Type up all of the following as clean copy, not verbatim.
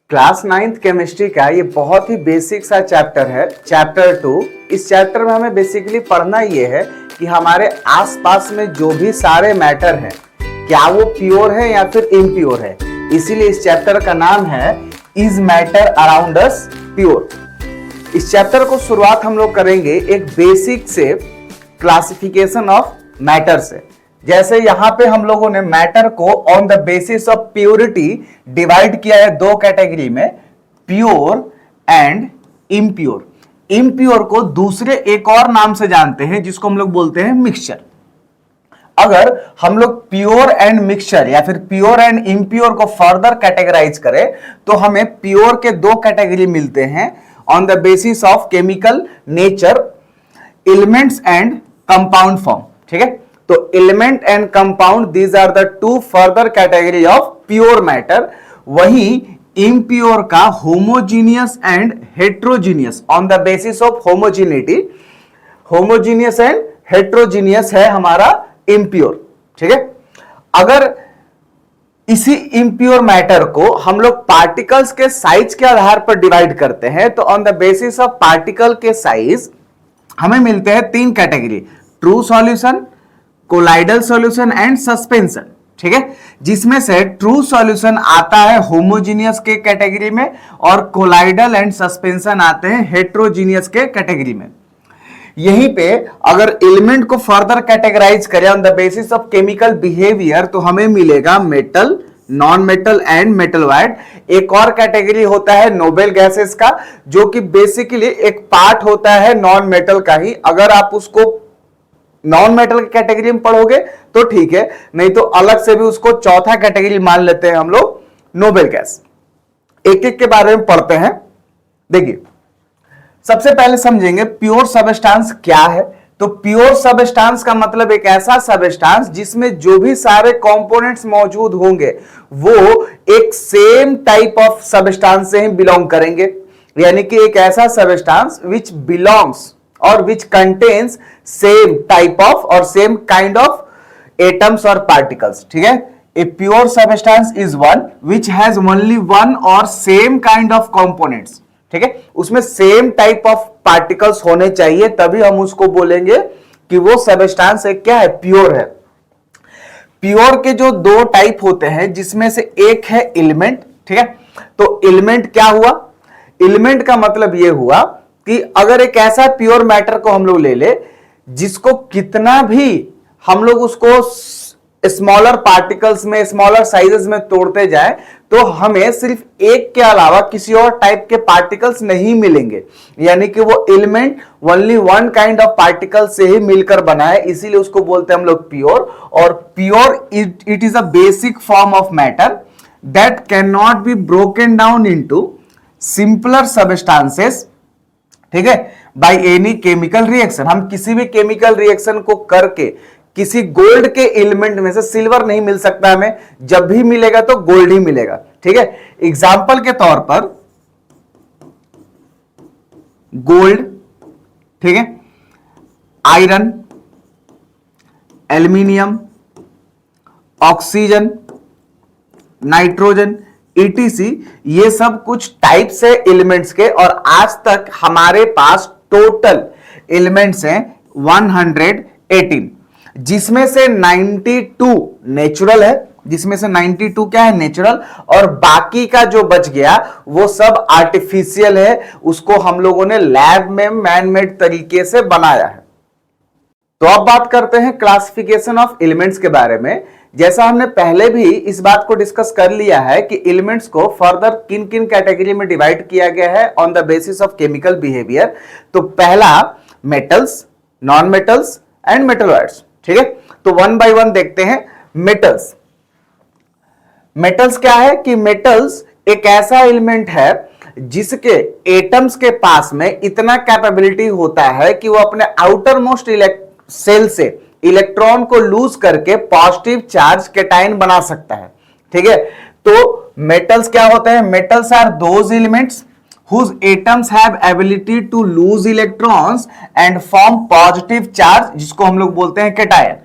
Class 9th chemistry का ये बहुत ही बेसिक सा चैप्टर है, चैप्टर 2। इस चैप्टर में हमें बेसिकली पढ़ना ये है कि हमारे आसपास में जो भी सारे मैटर हैं क्या वो प्योर है या फिर इम्प्योर है। इसीलिए इस चैप्टर का नाम है is matter around us pure. इस चैप्टर को शुरुआत हम लोग करेंगे एक बेसिक से क्लासिफिकेशन ऑफ मैटर से। जैसे यहां पे हम लोगों ने मैटर को on the basis of purity divide किया है दो कैटेगरी में, प्योर एंड इम्प्योर। इम्प्योर को दूसरे एक और नाम से जानते हैं जिसको हम लोग बोलते हैं मिक्सचर। अगर हम लोग प्योर एंड मिक्सचर या फिर प्योर एंड इम्प्योर को फर्दर कैटेगराइज करें तो हमें प्योर के दो कैटेगरी मिलते हैं on the basis of chemical nature, elements and compound form. ठीक है, तो element and compound these are the two further category of pure matter. वही इम्प्योर का homogeneous and heterogeneous on the basis of homogeneity, homogeneous and heterogeneous है हमारा impure. ठीक है, अगर इसी इम्प्योर मैटर को हम लोग पार्टिकल्स के साइज के आधार पर डिवाइड करते हैं तो on the basis of particle के साइज हमें मिलते हैं तीन category, true solution, colloidal solution and suspension. ठीक है, जिसमें से ट्रू सॉल्यूशन आता है होमोजीनियस के कैटेगरी में और कोलाइडल एंड सस्पेंशन आते हैं हेट्रोजीनियस के कैटेगरी में। यहीं पे अगर एलिमेंट को फर्दर कैटेगराइज करें on the basis of chemical behaviour तो हमें मिलेगा metal, non metal and metal wide. एक और कैटेगरी होता है नोबल गैसेस का, जो कि बेसिकली एक पार्ट होता है नॉन मेटल का ही। अगर आप उसको नॉन मेटल की कैटेगरी में पढ़ोगे तो ठीक है, नहीं तो अलग से भी उसको चौथा कैटेगरी मान लेते हैं हम लोग, नोबल गैस। एक एक के बारे में पढ़ते हैं। देखिए, सबसे पहले समझेंगे प्योर सबस्टांस क्या है। तो प्योर सबस्टांस का मतलब एक ऐसा सबस्टांस जिसमें जो भी सारे कंपोनेंट्स मौजूद होंगे वो एक सेम टाइप ऑफ सबस्टांस से ही बिलोंग करेंगे, यानी कि एक ऐसा सबस्टांस विच बिलोंग्स और which contains same type of और सेम काइंड ऑफ एटम्स और पार्टिकल्स। ठीक है, a pure substance is one which has only one और सेम काइंड ऑफ कंपोनेंट्स। ठीक है, उसमें सेम टाइप ऑफ पार्टिकल्स होने चाहिए, तभी हम उसको बोलेंगे कि वो सबस्टांस है क्या है, प्योर है। प्योर के जो दो टाइप होते हैं जिसमें से एक है एलिमेंट। ठीक है, तो एलिमेंट क्या हुआ, एलिमेंट का मतलब ये हुआ कि अगर एक ऐसा प्योर मैटर को हम लोग ले ले जिसको कितना भी हम लोग उसको स्मॉलर पार्टिकल्स में, स्मॉलर साइजेस में तोड़ते जाएं तो हमें सिर्फ एक के अलावा किसी और टाइप के पार्टिकल्स नहीं मिलेंगे, यानी कि वो element only one kind of particle से ही मिलकर बना है, इसीलिए उसको बोलते हैं हम लोग प्योर। और pure it is a basic form of matter that can not be broken down into simpler substances. ठीक है, बाय एनी केमिकल रिएक्शन। हम किसी भी केमिकल रिएक्शन को करके किसी गोल्ड के एलिमेंट में से सिल्वर नहीं मिल सकता हमें, जब भी मिलेगा तो गोल्ड ही मिलेगा। ठीक है, एग्जाम्पल के तौर पर गोल्ड, ठीक है, iron, aluminium, oxygen, nitrogen, ETC, ये सब कुछ टाइप्स है एलिमेंट्स के। और आज तक हमारे पास टोटल एलिमेंट्स हैं 118, जिसमें से 92 नेचुरल है, जिसमें से 92 क्या है, नेचुरल, और बाकी का जो बच गया वो सब आर्टिफिशियल है, उसको हम लोगों ने लैब में मैन मेड तरीके से बनाया है। तो अब बात करते हैं क्लासिफिकेशन ऑफ एलिमेंट्स के बारे में। जैसा हमने पहले भी इस बात को डिस्कस कर लिया है कि एलिमेंट्स को फर्दर किन किन कैटेगरी में डिवाइड किया गया है on the basis of chemical behaviour. तो पहला metals, non metals and metalloids. ठीक है, तो वन बाय वन देखते हैं। मेटल्स, मेटल्स क्या है कि मेटल्स एक ऐसा एलिमेंट है जिसके एटम्स के पास में इतना कैपेबिलिटी होता है कि वो अपने आउटर मोस्ट सेल से इलेक्ट्रॉन को लूज करके पॉजिटिव चार्ज कैटायन बना सकता है। ठीक है, तो मेटल्स क्या होते हैं, metals are those elements whose atoms have ability to lose electrons and form positive charge, जिसको हम लोग बोलते हैं cation.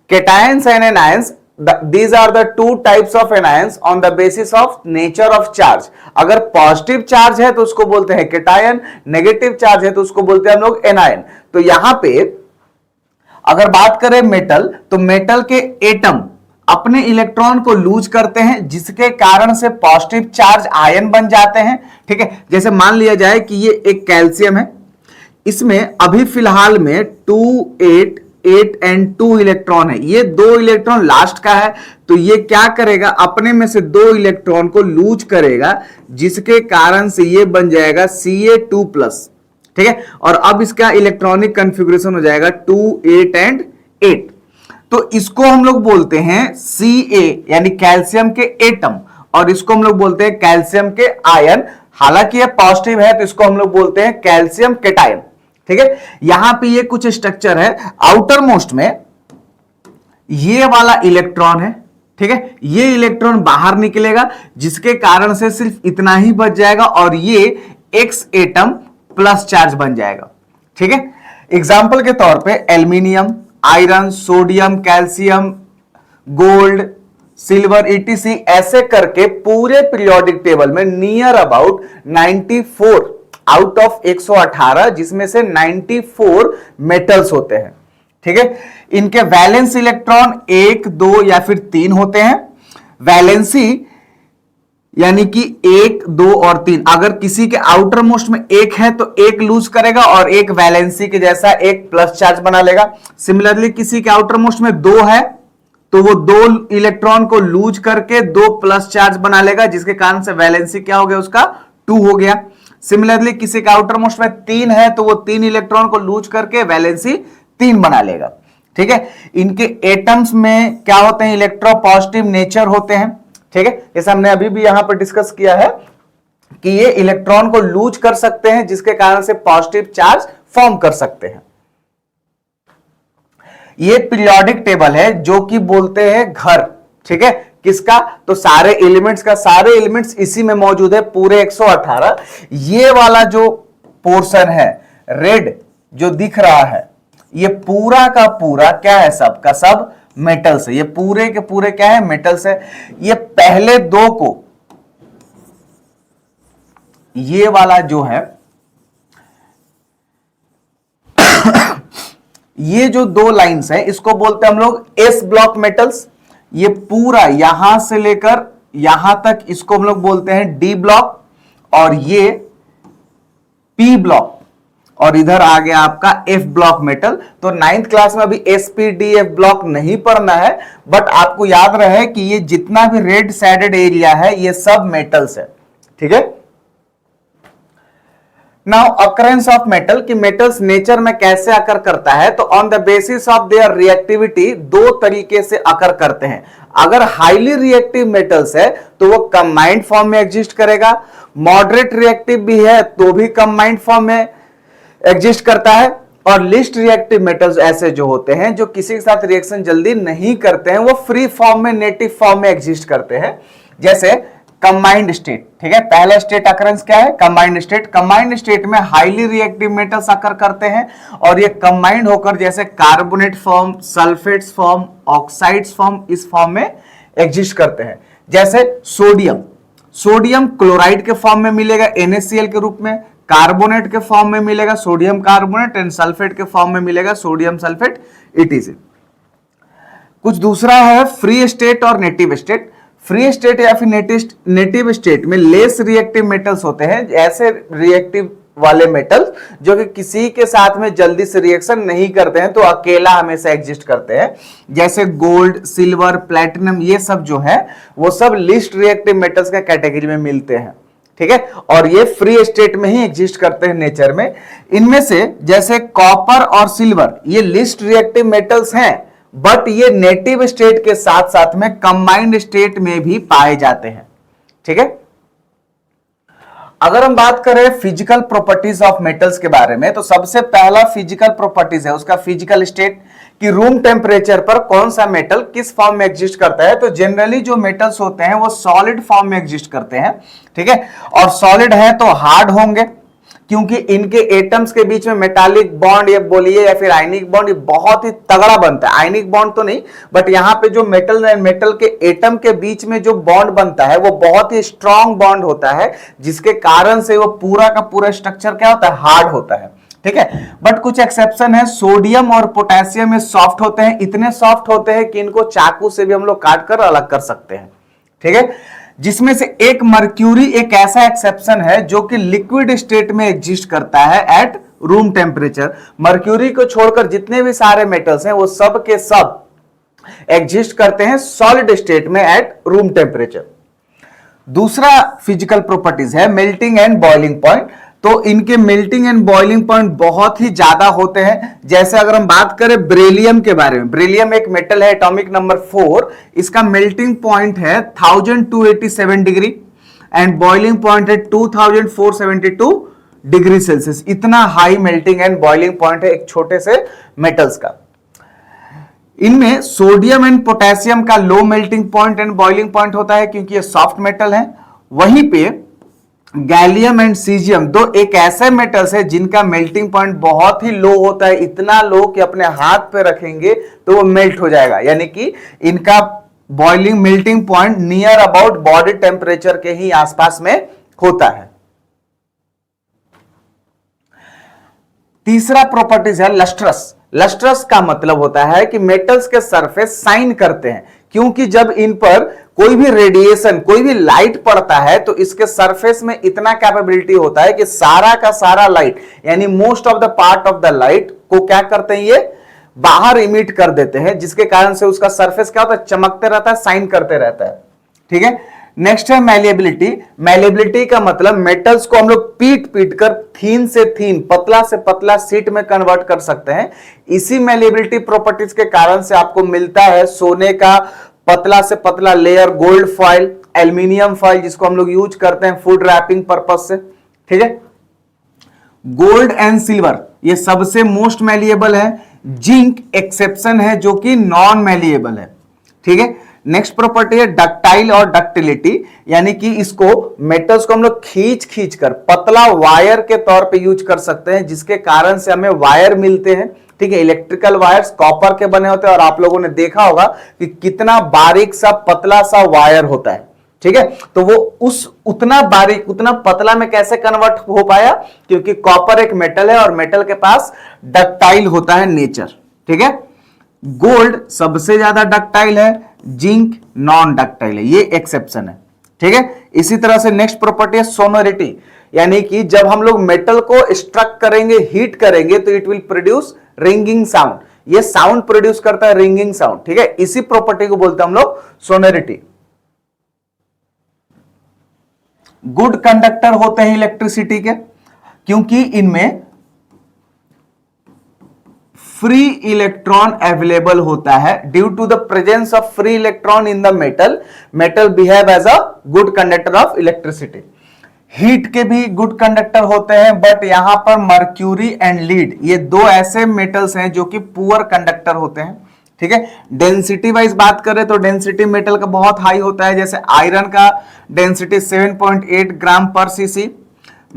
Cations and anions these are the two types of anions on the basis of nature of charge। अगर positive charge है तो उसको बोलते हैं केटायन, नेगेटिव चार्ज है तो उसको बोलते हैं हम लोग एनायन। तो यहां पे अगर बात करें मेटल, तो मेटल के एटम अपने इलेक्ट्रॉन को लूज करते हैं, जिसके कारण से पॉजिटिव चार्ज आयन बन जाते हैं। ठीक है, जैसे मान लिया जाए कि ये एक कैल्शियम है, इसमें अभी फिलहाल में 2 8 8 एंड 2 इलेक्ट्रॉन है, ये 2 इलेक्ट्रॉन लास्ट का है, तो ये क्या करेगा, अपने में से 2 इलेक्ट्रॉन को लूज करेगा, जिसके कारण से ये बन जाएगा Ca2+। ठीक है, और अब इसका इलेक्ट्रॉनिक कॉन्फ़िगरेशन हो जाएगा 2 8 एंड 8। तो इसको हम लोग बोलते हैं Ca यानी कैल्शियम के एटम, और इसको हम लोग बोलते हैं कैल्शियम के आयन। हालांकि ये पॉजिटिव है तो इसको हम लोग बोलते हैं कैल्शियम केटायन। ठीक है, यहां पे ये कुछ स्ट्रक्चर है, आउटर मोस्ट में ये वाला इलेक्ट्रॉन है। ठीक है, ये इलेक्ट्रॉन बाहर निकलेगा, जिसके कारण से सिर्फ इतना ही बच जाएगा और ये X एटम प्लस चार्ज बन जाएगा। ठीक है, एग्जाम्पल के तौर पे aluminium, iron, sodium, calcium, gold, silver, etc ऐसे करके पूरे पीरियोडिक टेबल में नियर अबाउट 94 आउट ऑफ 118, जिसमें से 94 मेटल्स होते हैं। ठीक है, इनके वैलेंस इलेक्ट्रॉन 1 2 या फिर 3 होते हैं। वैलेंसी यानी कि 1 2 और 3, अगर किसी के आउटर मोस्ट में 1 है तो 1 लूज करेगा और एक वैलेंसी के जैसा एक प्लस चार्ज बना लेगा। सिमिलरली किसी के आउटर मोस्ट में 2 है तो वो 2 इलेक्ट्रॉन को लूज करके 2 प्लस चार्ज बना लेगा, जिसके कारण से वैलेंसी क्या हो गया, उसका 2 हो गया। सिमिलरली किसी का आउटर मोस्ट में 3 है तो वो 3 इलेक्ट्रॉन को लूज करके वैलेंसी 3 बना लेगा। ठीक है, इनके एटम्स में क्या होते हैं, इलेक्ट्रोपॉजिटिव नेचर होते हैं। ठीक है, जैसे हमने अभी भी यहां पर डिस्कस किया है कि ये इलेक्ट्रॉन को लूज कर सकते हैं, जिसके कारण से पॉजिटिव चार्ज फॉर्म कर सकते हैं। ये पीरियोडिक टेबल है जो कि बोलते हैं घर। ठीक है, किसका, तो सारे एलिमेंट्स का, सारे एलिमेंट्स इसी में मौजूद है पूरे 118। ये वाला जो पोर्शन है रेड जो दिख रहा है, ये पूरा का पूरा क्या है, सब का सब मेटल्स है। ये पूरे के पूरे क्या है, मेटल्स है। ये पहले 2 को, ये वाला जो है ये जो 2 लाइंस है इसको बोलते हैं हम लोग एस ब्लॉक मेटल्स। ये पूरा यहां से लेकर यहां तक इसको हम लोग बोलते हैं डी ब्लॉक, और ये पी ब्लॉक, और इधर आ गया आपका एफ ब्लॉक मेटल। तो 9th क्लास में अभी एसपीडीएफ ब्लॉक नहीं पढ़ना है, बट आपको याद रहे कि ये जितना भी रेड शेडेड एरिया है ये सब मेटल्स है। ठीक है, नाउ अकरेंस ऑफ मेटल, कि मेटल्स नेचर में कैसे अकर करता है, तो on the basis of their reactivity 2 तरीके से अकर करते हैं। अगर हाईली रिएक्टिव मेटल्स है तो वो कंबाइंड फॉर्म में एग्जिस्ट करेगा, मॉडरेट रिएक्टिव भी है तो भी कंबाइंड फॉर्म में एग्जिस्ट करता है, और लिस्ट रिएक्टिव मेटल्स ऐसे जो होते हैं जो किसी के साथ रिएक्शन जल्दी नहीं करते हैं, वो फ्री फॉर्म में, नेटिव फॉर्म में एग्जिस्ट करते हैं। जैसे कंबाइंड स्टेट। ठीक है, पहला स्टेट अकरेंस क्या है, कंबाइंड स्टेट। कंबाइंड स्टेट में हाईली रिएक्टिव मेटल्स अकर करते हैं, और ये कंबाइंड होकर जैसे carbonate form, sulphates form, oxides form, इस फॉर्म में एग्जिस्ट करते हैं। जैसे सोडियम, सोडियम क्लोराइड के फॉर्म में मिलेगा NaCl के रूप में, कार्बोनेट के फॉर्म में मिलेगा सोडियम कार्बोनेट, एंड सल्फेट के फॉर्म में मिलेगा सोडियम सल्फेट, etc। कुछ दूसरा है फ्री स्टेट और नेटिव स्टेट। फ्री स्टेट या फिर नेटिव स्टेट में लेस रिएक्टिव मेटल्स होते हैं, ऐसे रिएक्टिव वाले मेटल्स जो कि किसी के साथ में जल्दी से रिएक्शन नहीं करते हैं, तो अकेला हमेशा एग्जिस्ट करते हैं। जैसे गोल्ड, सिल्वर, प्लैटिनम, ये सब जो है वो सब लिस्ट रिएक्टिव मेटल्स का कैटेगरी में मिलते हैं। ठीक है, और ये फ्री स्टेट में ही एग्जिस्ट करते हैं नेचर में। इनमें से जैसे कॉपर और सिल्वर ये लिस्ट रिएक्टिव मेटल्स हैं, बट ये नेटिव स्टेट के साथ साथ में कंबाइंड स्टेट में भी पाए जाते हैं। ठीक है, अगर हम बात करें फिजिकल प्रॉपर्टीज ऑफ मेटल्स के बारे में, तो सबसे पहला फिजिकल प्रॉपर्टीज है उसका फिजिकल स्टेट, कि रूम टेम्परेचर पर कौन सा मेटल किस फॉर्म में एग्जिस्ट करता है। तो जनरली जो मेटल्स होते हैं वो सॉलिड फॉर्म में एग्जिस्ट करते हैं। ठीक है, और सॉलिड है तो हार्ड होंगे, क्योंकि इनके एटम्स के बीच में मेटालिक बॉन्ड ये बोलिए या फिर आयनिक बॉन्ड, ये बहुत ही तगड़ा बनता है। आयनिक बॉन्ड तो नहीं, बट यहां पे जो मेटल एंड मेटल के एटम के बीच में जो बॉन्ड बनता है वो बहुत ही स्ट्रांग बॉन्ड होता है, जिसके कारण से वो पूरा का पूरा स्ट्रक्चर क्या होता है, हार्ड होता है। ठीक है, बट कुछ एक्सेप्शन है। सोडियम और पोटेशियम में सॉफ्ट होते हैं, इतने सॉफ्ट होते हैं कि इनको चाकू से भी हम लोग काट कर अलग कर सकते हैं। ठीक है, जिसमें से एक मर्क्यूरी एक ऐसा एक्सेप्शन है जो कि लिक्विड स्टेट में एग्जिस्ट करता है एट रूम टेम्परेचर। मर्क्यूरी को छोड़कर जितने भी सारे मेटल्स हैं वो सब के सब एग्जिस्ट करते हैं सॉलिड स्टेट में एट रूम टेम्परेचर। दूसरा फिजिकल प्रॉपर्टीज है मेल्टिंग एंड बॉइलिंग पॉइंट। तो इनके मेल्टिंग एंड बॉइलिंग पॉइंट बहुत ही ज्यादा होते हैं। जैसे अगर हम बात करें बेरिलियम के बारे में, बेरिलियम एक मेटल है एटॉमिक नंबर 4, इसका मेल्टिंग पॉइंट है 1287 डिग्री एंड बॉइलिंग पॉइंट है 2472 डिग्री सेल्सियस। इतना high melting and boiling point है एक छोटे से मेटल्स का। इनमें सोडियम एंड पोटेशियम का low melting point and boiling point होता है क्योंकि ये सॉफ्ट मेटल है। वहीं पे गैलियम एंड सीजियम दो एक ऐसे मेटल्स है जिनका मेल्टिंग पॉइंट बहुत ही लो होता है, इतना लो कि अपने हाथ पे रखेंगे तो वो मेल्ट हो जाएगा, यानी कि इनका boiling melting point near about body temperature के ही आसपास में होता है। तीसरा प्रॉपर्टीज है लस्ट्रस। लस्ट्रस का मतलब होता है कि मेटल्स के सरफेस शाइन करते हैं, क्योंकि जब इन पर कोई भी रेडिएशन कोई भी लाइट पड़ता है तो इसके सरफेस में इतना कैपेबिलिटी होता है कि सारा का सारा लाइट यानी most of the part of the light को क्या करते हैं, ये बाहर इमिट कर देते हैं, जिसके कारण से उसका सरफेस क्या होता है, चमकते रहता है, शाइन करते रहता है। ठीक है, नेक्स्ट है मैलिएबिलिटी। मैलिएबिलिटी का मतलब मेटल्स को हम लोग पीट पीट कर थीन से थीन, पतला से पतला शीट में कन्वर्ट कर सकते हैं। इसी मैलिएबिलिटी प्रॉपर्टीज के कारण से आपको मिलता है सोने का पतला से पतला layer, gold foil, aluminium foil जिसको हम लोग यूज करते हैं फूड रैपिंग पर्पज से। ठीक है, गोल्ड एंड सिल्वर ये सबसे मोस्ट मैलिएबल है। जिंक एक्सेप्शन है जो कि नॉन मैलिएबल है। ठीक है, नेक्स्ट प्रॉपर्टी है डक्टाइल और डक्टिलिटी, यानी कि इसको मेटल्स को हम लोग खींच खींच कर पतला वायर के तौर पे यूज कर सकते हैं, जिसके कारण से हमें वायर मिलते हैं। ठीक है, इलेक्ट्रिकल वायर्स कॉपर के बने होते हैं और आप लोगों ने देखा होगा कि कितना बारीक सा पतला सा वायर होता है। ठीक है, तो वो उतना बारीक उतना पतला में कैसे कन्वर्ट हो पाया, क्योंकि कॉपर एक मेटल है और मेटल के पास डक्टाइल होता है नेचर। ठीक है, गोल्ड सबसे ज्यादा डक्टाइल है, जिंक नॉन डक्टाइल है, ये एक्सेप्शन है। ठीक है, इसी तरह से नेक्स्ट प्रॉपर्टी है सोनोरिटी, यानी कि जब हम लोग मेटल को स्ट्रक करेंगे, हीट करेंगे तो it will produce ringing sound, ये साउंड प्रोड्यूस करता है रिंगिंग साउंड। ठीक है, इसी प्रॉपर्टी को बोलते हैं हम लोग सोनोरिटी। गुड कंडक्टर होते हैं इलेक्ट्रिसिटी के, क्योंकि इनमें फ्री इलेक्ट्रॉन अवेलेबल होता है। Due to the presence of free electron in the metal behave as a good conductor of electricity. Heat के भी गुड कंडक्टर होते हैं, बट यहां पर मर्क्यूरी एंड लीड ये दो ऐसे मेटल्स हैं जो कि पुअर कंडक्टर होते हैं। ठीक है, डेंसिटी वाइज बात करें तो डेंसिटी मेटल का बहुत हाई होता है, जैसे आयरन का डेंसिटी 7.8 ग्राम पर सीसी,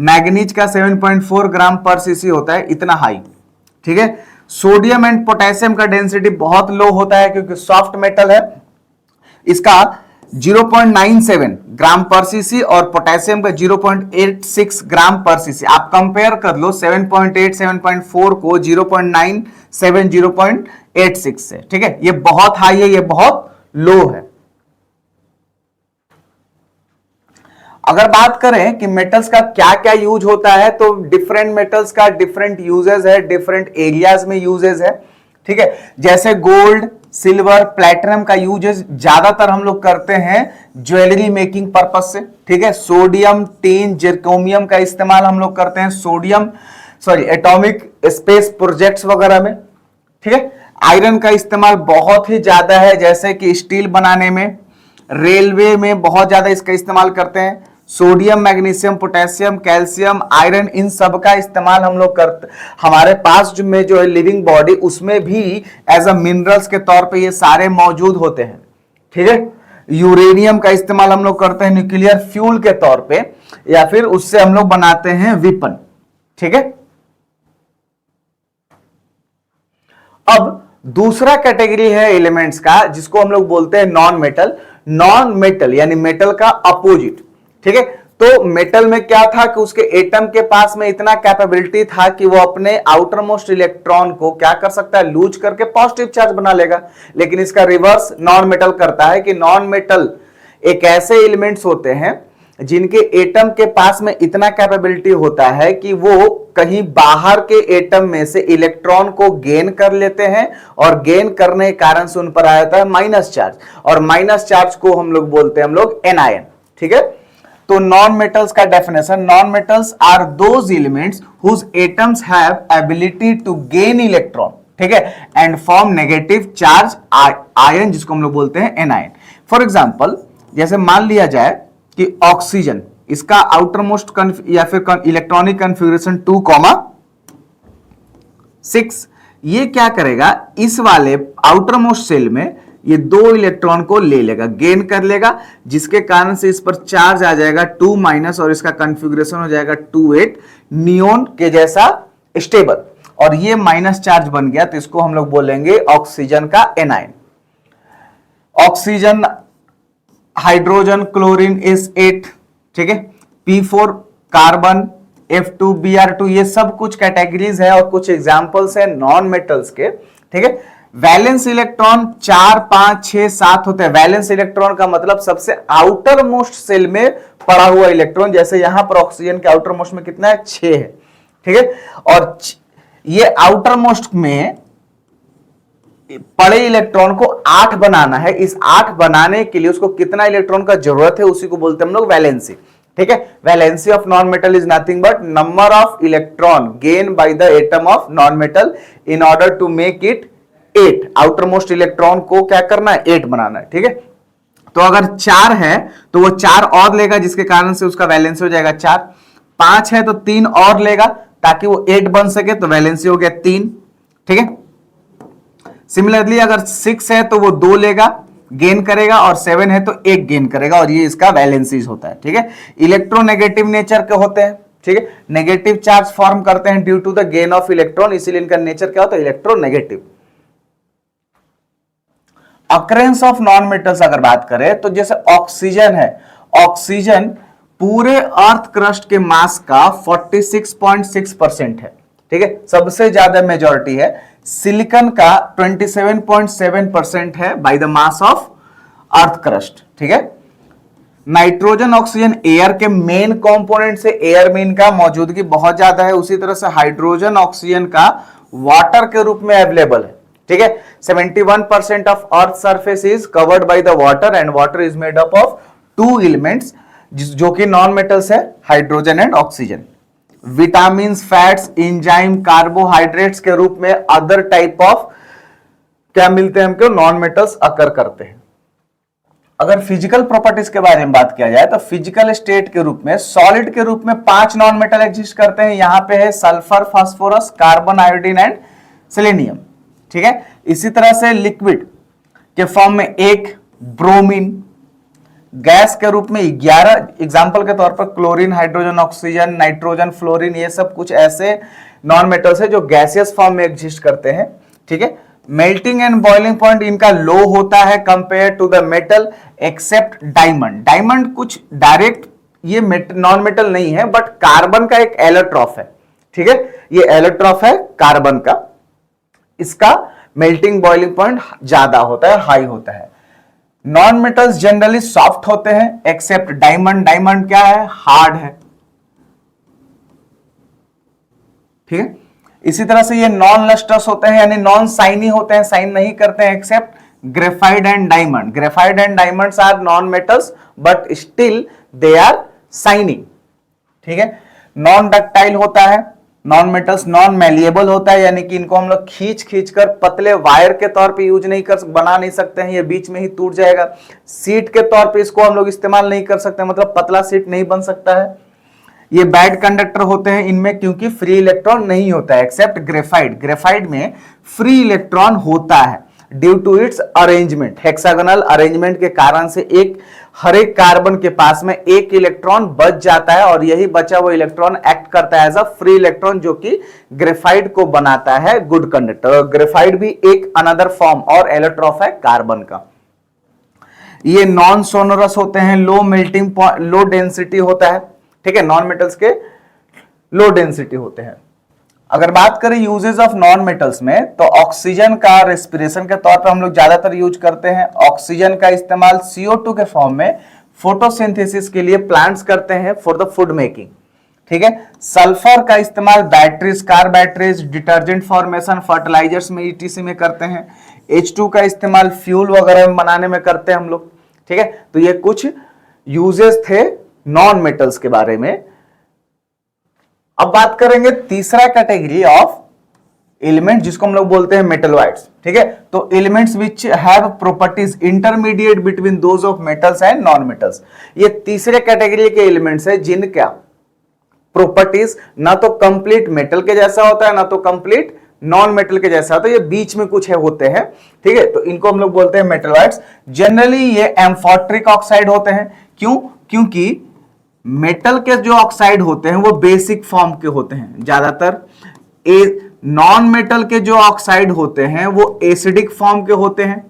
मैग्नीज का 7.4 ग्राम पर सीसी होता है, इतना हाई। ठीक है, सोडियम एंड पोटेशियम का डेंसिटी बहुत लो होता है क्योंकि सॉफ्ट मेटल है, इसका 0.97 ग्राम पर सीसी और पोटेशियम का 0.86 ग्राम पर सीसी। आप कंपेयर कर लो 7.8 7.4 को 0.97 0.86 से। ठीक है, ये बहुत हाई है, ये बहुत लो है। अगर बात करें कि मेटल्स का क्या क्या यूज होता है, तो डिफरेंट मेटल्स का डिफरेंट यूजेस है, डिफरेंट एरियाज में यूजेस है। ठीक है, जैसे गोल्ड, सिल्वर, प्लैटिनम का यूजेस ज्यादातर हम लोग करते हैं ज्वेलरी मेकिंग पर्पस से। ठीक है, सोडियम, टिन, जिरकोनियम का इस्तेमाल हम लोग करते हैं एटॉमिक स्पेस प्रोजेक्ट्स वगैरह में। ठीक है, आयरन का इस्तेमाल बहुत ही ज्यादा है, जैसे कि स्टील बनाने में, रेलवे में बहुत ज्यादा इसका इस्तेमाल करते हैं। Sodium, magnesium, potassium, calcium, iron, इन सब का इस्तेमाल हम लोग करते, हमारे पास जो है लिविंग बॉडी, उसमें भी एज अ मिनरल्स के तौर पे ये सारे मौजूद होते हैं। ठीक है, यूरेनियम का इस्तेमाल हम लोग करते हैं न्यूक्लियर फ्यूल के तौर पे, या फिर उससे हम लोग बनाते हैं वेपन। ठीक है। अब दूसरा कैटेगरी है एलिमेंट्स का जिसको हम लोग बोलते हैं नॉन मेटल। नॉन मेटल यानी मेटल का अपोजिट, ठीक है। तो मेटल में क्या था कि उसके एटम के पास में इतना कैपेबिलिटी था कि वो अपने आउटर मोस्ट इलेक्ट्रॉन को क्या कर सकता है, लूज करके पॉजिटिव चार्ज बना लेगा। लेकिन इसका रिवर्स नॉन मेटल करता है कि नॉन मेटल एक ऐसे एलिमेंट्स होते हैं जिनके एटम के पास में इतना कैपेबिलिटी होता है कि वो कहीं बाहर के एटम में से इलेक्ट्रॉन को गेन कर लेते हैं और गेन करने के कारण से उन पर आ जाता है माइनस चार्ज, और माइनस चार्ज को हम लोग बोलते हैं हम लोग एनायन, ठीक है। तो नॉन मेटल्स का definition, non metals are those elements whose atoms have ability to gain electron, ठीक है, and form negative charge ion, जिसको हम लोग बोलते हैं एनायन। फॉर एग्जांपल जैसे मान लिया जाए कि ऑक्सीजन, इसका आउटर मोस्ट या फिर इलेक्ट्रॉनिक कन्फिग्रेशन 2,6, ये क्या करेगा, इस वाले आउटर मोस्ट सेल में ये 2 इलेक्ट्रॉन को ले लेगा, गेन कर लेगा, जिसके कारण से इस पर चार्ज आ जाएगा 2- और इसका कन्फिग्रेशन हो जाएगा 2,8 नियोन के जैसा स्टेबल, और ये माइनस चार्ज बन गया, तो इसको हम लोग बोलेंगे ऑक्सीजन का anion. Oxygen, hydrogen, chlorine S8, ठीक है, P4 कार्बन, F2Br2, ये सब कुछ कैटेगरीज है और कुछ एग्जांपल्स है नॉन मेटल्स के, ठीक है। वैलेंस इलेक्ट्रॉन 4, 5, 6, 7 होते हैं। वैलेंस इलेक्ट्रॉन का मतलब सबसे आउटर मोस्ट सेल में पड़ा हुआ इलेक्ट्रॉन, जैसे यहां पर ऑक्सीजन के आउटर मोस्ट में कितना है, 6 है, ठीक है। और ये आउटर मोस्ट में पड़े इलेक्ट्रॉन को 8 बनाना है। इस 8 बनाने के लिए उसको कितना इलेक्ट्रॉन का जरूरत है, उसी को बोलते हैं हम लोग वैलेंसी, ठीक है। Valency of non metal is nothing but number of electron gain by the atom of non metal in order to make it 8। Outermost electron को क्या करना है, 8 बनाना है, ठीक है। तो अगर 4 है तो वो 4 और लेगा, जिसके कारण से उसका वैलेंसी हो जाएगा 4। 5 है तो 3 और लेगा ताकि वो 8 बन सके, तो वैलेंसी हो गया 3, ठीक है। सिमिलरली अगर 6 है तो वो 2 लेगा, गेन करेगा, और 7 है तो 1 गेन करेगा, और ये इसका वैलेंसीज होता है, ठीक है। इलेक्ट्रोनेगेटिव नेचर के होते हैं, ठीक है, नेगेटिव चार्ज फॉर्म करते हैं due to the gain of electron, इसीलिए इनका नेचर क्या होता है, electronegative. Occurrence of non metals अगर बात करें तो जैसे ऑक्सीजन है, ऑक्सीजन पूरे अर्थ क्रस्ट के मास का 46.6% है, ठीक है, सबसे ज्यादा मेजॉरिटी है। सिलिकॉन का 27.7% है by the mass of earth crust, ठीक है। नाइट्रोजन, ऑक्सीजन एयर के मेन कंपोनेंट से, एयर में इनका मौजूदगी बहुत ज्यादा है। उसी तरह से हाइड्रोजन, ऑक्सीजन का वाटर के रूप में अवेलेबल है, ठीक है। 71% of earth surface is covered by the water and water is made up of 2 elements जो कि नॉन मेटल्स है, hydrogen and oxygen. Vitamin, fats, enzyme, carbohydrates के रूप में अदर टाइप ऑफ क्या मिलते हैं हमको, नॉन मेटल्स अकर करते हैं। अगर फिजिकल प्रॉपर्टीज के बारे में बात किया जाए तो फिजिकल स्टेट के रूप में, सॉलिड के रूप में 5 नॉन मेटल एग्जिस्ट करते हैं। यहां पे है sulphur, phosphorus, carbon, iodine and selenium, ठीक है। इसी तरह से लिक्विड के फॉर्म में 1 ब्रोमीन, गैस के रूप में 11, एग्जांपल के तौर पर chlorine, hydrogen, oxygen, nitrogen, fluorine, ये सब कुछ ऐसे नॉन मेटल्स है जो गैसियस फॉर्म में एग्जिस्ट करते हैं, ठीक है। मेल्टिंग एंड बॉइलिंग पॉइंट इनका लो होता है compare to the metal except diamond. Diamond कुछ डायरेक्ट ये नॉन मेटल नहीं है, बट कार्बन का एक एलोट्रॉफ है, ठीक है, ये एलोट्रॉफ है कार्बन का, इसका मेल्टिंग बॉइलिंग पॉइंट ज्यादा होता है, हाई होता है। नॉन मेटल्स जनरली सॉफ्ट होते हैं एक्सेप्ट डायमंड। डायमंड क्या है, हार्ड है, ठीक है। इसी तरह से ये नॉन लस्ट्रस होते हैं यानी नॉन साइनी होते हैं, साइन नहीं करते हैं except graphite and diamond. Graphite and diamonds are non metals but still they are shining, ठीक है। नॉन डक्टाइल होता है, नॉन मेटल्स नॉन मैलिएबल होता है, यानी कि इनको हम लोग खींच कर पतले वायर के तौर पे यूज नहीं कर बना नहीं सकते हैं, ये बीच में ही टूट जाएगा। सीट के तौर पे इसको हम लोग इस्तेमाल नहीं कर सकते, मतलब पतला सीट नहीं बन सकता है। ये बैड कंडक्टर होते हैं इनमें क्योंकि फ्री इलेक्ट्रॉन नहीं होता है एक्सेप्ट ग्रेफाइट। ग्रेफाइट में फ्री इलेक्ट्रॉन होता है due to its arrangement, hexagonal arrangement के कारण से एक हर एक कार्बन के पास में एक इलेक्ट्रॉन बच जाता है और यही बचा हुआ इलेक्ट्रॉन एक्ट करता है एज अ फ्री इलेक्ट्रॉन, जो कि ग्रेफाइट को बनाता है गुड कंडक्टर। ग्रेफाइट भी एक अनदर फॉर्म और एलोट्रॉफ है कार्बन का। ये नॉन सोनोरस होते हैं, low melting point, low density होता है, ठीक है, नॉन मेटल्स के लो डेंसिटी होते हैं। अगर बात करें यूजेस ऑफ नॉन मेटल्स में, तो ऑक्सीजन का रेस्पिरेशन के तौर पर हम लोग ज्यादातर यूज करते हैं। ऑक्सीजन का इस्तेमाल CO2 के फॉर्म में फोटोसिंथेसिस के लिए प्लांट्स करते हैं फॉर द फूड मेकिंग, ठीक है। सल्फर का इस्तेमाल batteries, car batteries, detergent formation, fertilisers में ETC में करते हैं। H2 का इस्तेमाल फ्यूल वगैरह में बनाने में करते हैं हम लोग, ठीक है। तो ये कुछ यूजेस थे नॉन मेटल्स के बारे में। अब बात करेंगे तीसरा कैटेगरी ऑफ एलिमेंट जिसको हम लोग बोलते हैं मेटलॉइड्स, ठीक है। तो elements which have properties intermediate between those of metals and non metals. ये तीसरे कैटेगरी के एलिमेंट्स है जिनका प्रॉपर्टीज ना तो कंप्लीट मेटल के जैसा होता है ना तो कंप्लीट नॉन मेटल के जैसा होता है, ये बीच में कुछ है होते हैं, ठीक है। तो इनको हम लोग बोलते हैं मेटलॉइड्स। जनरली ये एम्फोट्रिक ऑक्साइड होते हैं। क्यों? क्योंकि मेटल के जो ऑक्साइड होते हैं वो बेसिक फॉर्म के होते हैं ज्यादातर। नॉन मेटल के जो ऑक्साइड होते हैं वो एसिडिक फॉर्म के होते हैं।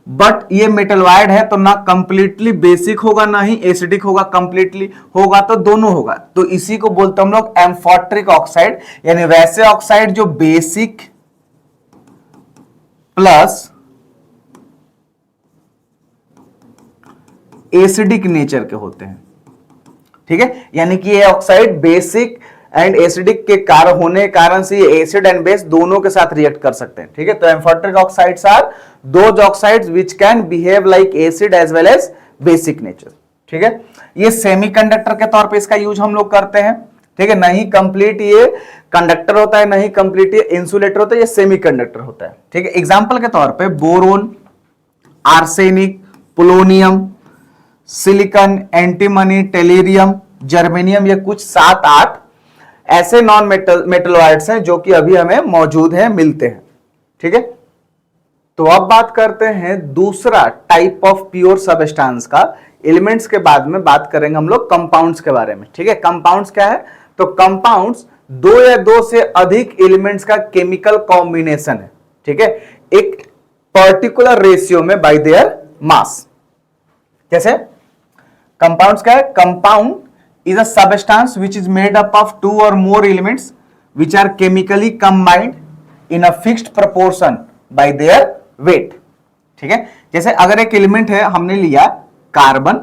बट ये मेटलॉइड है तो ना कंप्लीटली बेसिक होगा ना ही एसिडिक होगा, कंप्लीटली होगा तो दोनों होगा। तो इसी को बोलते हम लोग एम्फोट्रिक ऑक्साइड, यानी वैसे ऑक्साइड जो बेसिक प्लस एसिडिक नेचर के होते हैं, ठीक है। यानी कि ये ऑक्साइड बेसिक एंड एसिडिक के कारण होने के कारण से ये एसिड एंड बेस दोनों के साथ रिएक्ट कर सकते हैं, ठीक है। तो amphoteric oxides are those oxides which can behave like acid as well as basic nature, ठीक है। ये सेमीकंडक्टर के तौर पे इसका यूज हम लोग करते हैं, ठीक है। नहीं कंप्लीट ये कंडक्टर होता है, नहीं कंप्लीट ये इंसुलेटर होता है, ये सेमीकंडक्टर होता है, ठीक है। एग्जांपल के तौर पे boron, arsenic, polonium, silicon, antimony, tellurium, germanium, ये कुछ 7-8 ऐसे नॉन मेटलॉइड्स हैं जो कि अभी हमें मौजूद हैं, मिलते हैं, ठीक है। तो अब बात करते हैं दूसरा टाइप ऑफ प्योर सबस्टेंस का। एलिमेंट्स के बाद में बात करेंगे हम लोग कंपाउंड्स के बारे में, ठीक है। कंपाउंड्स क्या है? तो कंपाउंड्स दो या दो से अधिक एलिमेंट्स का केमिकल कॉम्बिनेशन है, ठीक है, एक पर्टिकुलर रेशियो में बाय देयर मास। कैसे? कंपाउंड्स क्या है? Compound is a substance which is made up of 2 or more elements which are chemically combined in a fixed proportion by their weight, ठीक है। जैसे अगर एक एलिमेंट है, हमने लिया कार्बन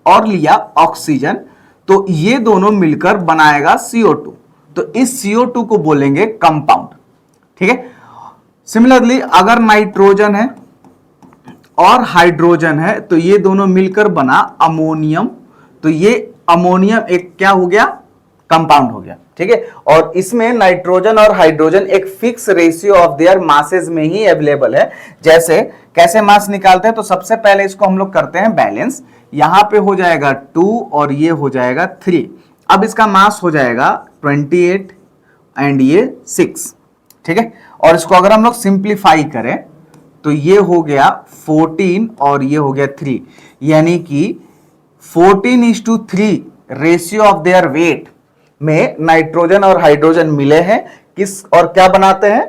और लिया ऑक्सीजन, तो ये दोनों मिलकर बनाएगा CO2, तो इस CO2 को बोलेंगे कंपाउंड, ठीक है। सिमिलरली अगर नाइट्रोजन है और हाइड्रोजन है तो ये दोनों मिलकर बना अमोनियम, तो ये अमोनियम एक क्या हो गया? कंपाउंड हो गया, ठीक है। और इसमें नाइट्रोजन और हाइड्रोजन एक fix ratio of their masses में ही अवेलेबल है। जैसे कैसे मास निकालते हैं? तो सबसे पहले इसको हम लोग करते हैं बैलेंस। यहां पे हो जाएगा 2 और ये हो जाएगा 3। अब इसका मास हो जाएगा 28 एंड ये 6, ठीक है। और इसको अगर हम लोग सिंप्लीफाई करें तो ये हो गया 14 और ये हो गया 3, यानी कि 14:3 रेशियो ऑफ देयर वेट में नाइट्रोजन और हाइड्रोजन मिले हैं किस और क्या बनाते हैं?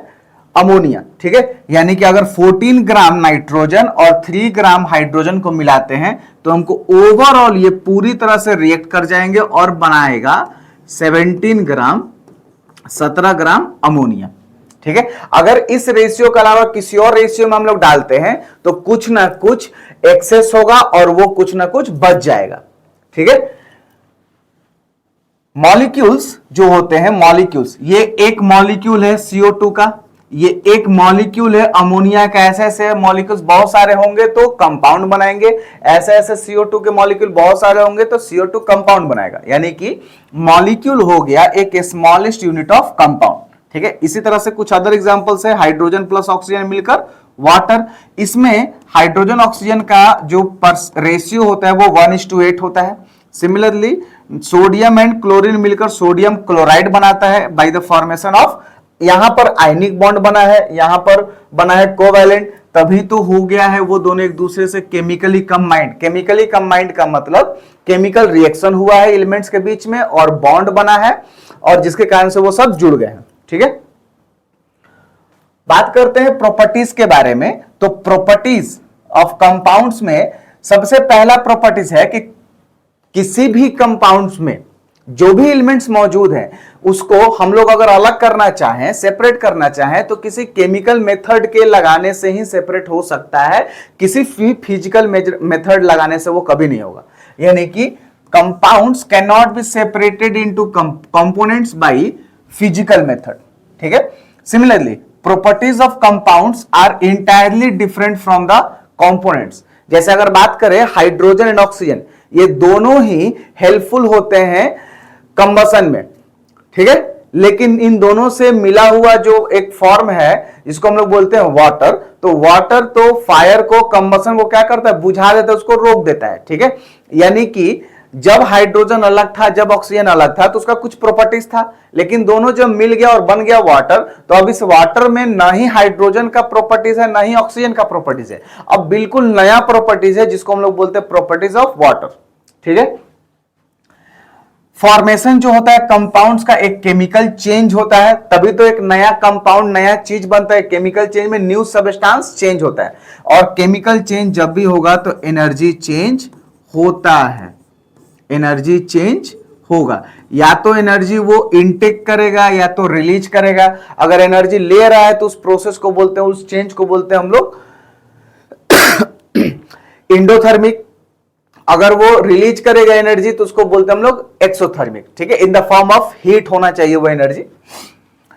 अमोनिया, ठीक है। यानी कि अगर 14 ग्राम नाइट्रोजन और 3 ग्राम हाइड्रोजन को मिलाते हैं तो हमको ओवरऑल ये पूरी तरह से रिएक्ट कर जाएंगे और बनाएगा 17 ग्राम अमोनिया, ठीक है। अगर इस रेशियो के अलावा किसी और रेशियो में हम लोग डालते हैं तो कुछ ना कुछ एक्सेस होगा और वो कुछ ना कुछ बच जाएगा, ठीक है। मॉलिक्यूल्स जो होते हैं, मॉलिक्यूल्स, ये एक मॉलिक्यूल है CO2 का, ये एक मॉलिक्यूल है अमोनिया का। ऐसे ऐसे मॉलिक्यूल्स बहुत सारे होंगे तो कंपाउंड बनाएंगे, ऐसे ऐसे CO2 के मॉलिक्यूल बहुत सारे होंगे तो CO2 कंपाउंड बनाएगा। यानी कि मॉलिक्यूल हो गया एक स्मॉलेस्ट यूनिट ऑफ कंपाउंड, ठीक है। इसी तरह से कुछ अदर एग्जांपल्स है, हाइड्रोजन प्लस ऑक्सीजन मिलकर वाटर। इसमें हाइड्रोजन ऑक्सीजन का जो रेशियो होता है वो 1:8 होता है। सिमिलरली सोडियम एंड क्लोरीन मिलकर सोडियम क्लोराइड बनाता है बाय द फॉर्मेशन ऑफ, यहां पर आयनिक बॉन्ड बना है, यहां पर बना है कोवैलेंट, तभी तो हो गया है वो दोनों एक दूसरे से केमिकली कंबाइंड। केमिकली कंबाइंड का मतलब केमिकल रिएक्शन हुआ है एलिमेंट्स के बीच में और बॉन्ड बना है और जिसके कारण से वो सब जुड़ गए हैं। ठीक है, बात करते हैं प्रॉपर्टीज के बारे में। तो प्रॉपर्टीज ऑफ कंपाउंड्स में सबसे पहला प्रॉपर्टीज है कि किसी भी कंपाउंड्स में जो भी एलिमेंट्स मौजूद हैं उसको हम लोग अगर अलग करना चाहें, सेपरेट करना चाहें, तो किसी केमिकल मेथड के लगाने से ही सेपरेट हो सकता है, किसी फिजिकल मेथड लगाने से वो कभी नहीं होगा। यानी कि compounds can not be separated into components by physical method. ठीक है, similarly properties of compounds are entirely different from the components। जैसे अगर बात करें हाइड्रोजन एंड ऑक्सीजन, ये दोनों ही हेल्पफुल होते हैं कंबसन में। ठीक है, लेकिन इन दोनों से मिला हुआ जो एक फॉर्म है जिसको हम लोग बोलते हैं वाटर, तो वाटर तो फायर को, कंबसन को क्या करता है, बुझा देता है, उसको रोक देता है। ठीक है, यानी कि जब हाइड्रोजन अलग था, जब ऑक्सीजन अलग था, तो उसका कुछ प्रॉपर्टीज था, लेकिन दोनों जब मिल गया और बन गया वाटर, तो अब इस वाटर में ना ही हाइड्रोजन का प्रॉपर्टीज है ना ही ऑक्सीजन का प्रॉपर्टीज है, अब बिल्कुल नया प्रॉपर्टीज है जिसको हम लोग बोलते हैं प्रॉपर्टीज ऑफ वाटर। ठीक है, फॉर्मेशन जो होता है कंपाउंड्स का, एक केमिकल चेंज होता है, तभी तो एक नया कंपाउंड, नया चीज बनता है। केमिकल चेंज में न्यू सब्सटेंस चेंज होता है, और केमिकल चेंज जब भी होगा तो एनर्जी चेंज होता है। एनर्जी चेंज होगा, या तो एनर्जी वो इनटेक करेगा या तो रिलीज करेगा। अगर एनर्जी ले रहा है तो उस प्रोसेस को बोलते हैं, उस चेंज को बोलते हैं हम लोग इंडोथर्मिक। अगर वो रिलीज करेगा एनर्जी तो उसको बोलते हैं हम लोग एक्सोथर्मिक। ठीक है, in the form of heat होना चाहिए वो एनर्जी।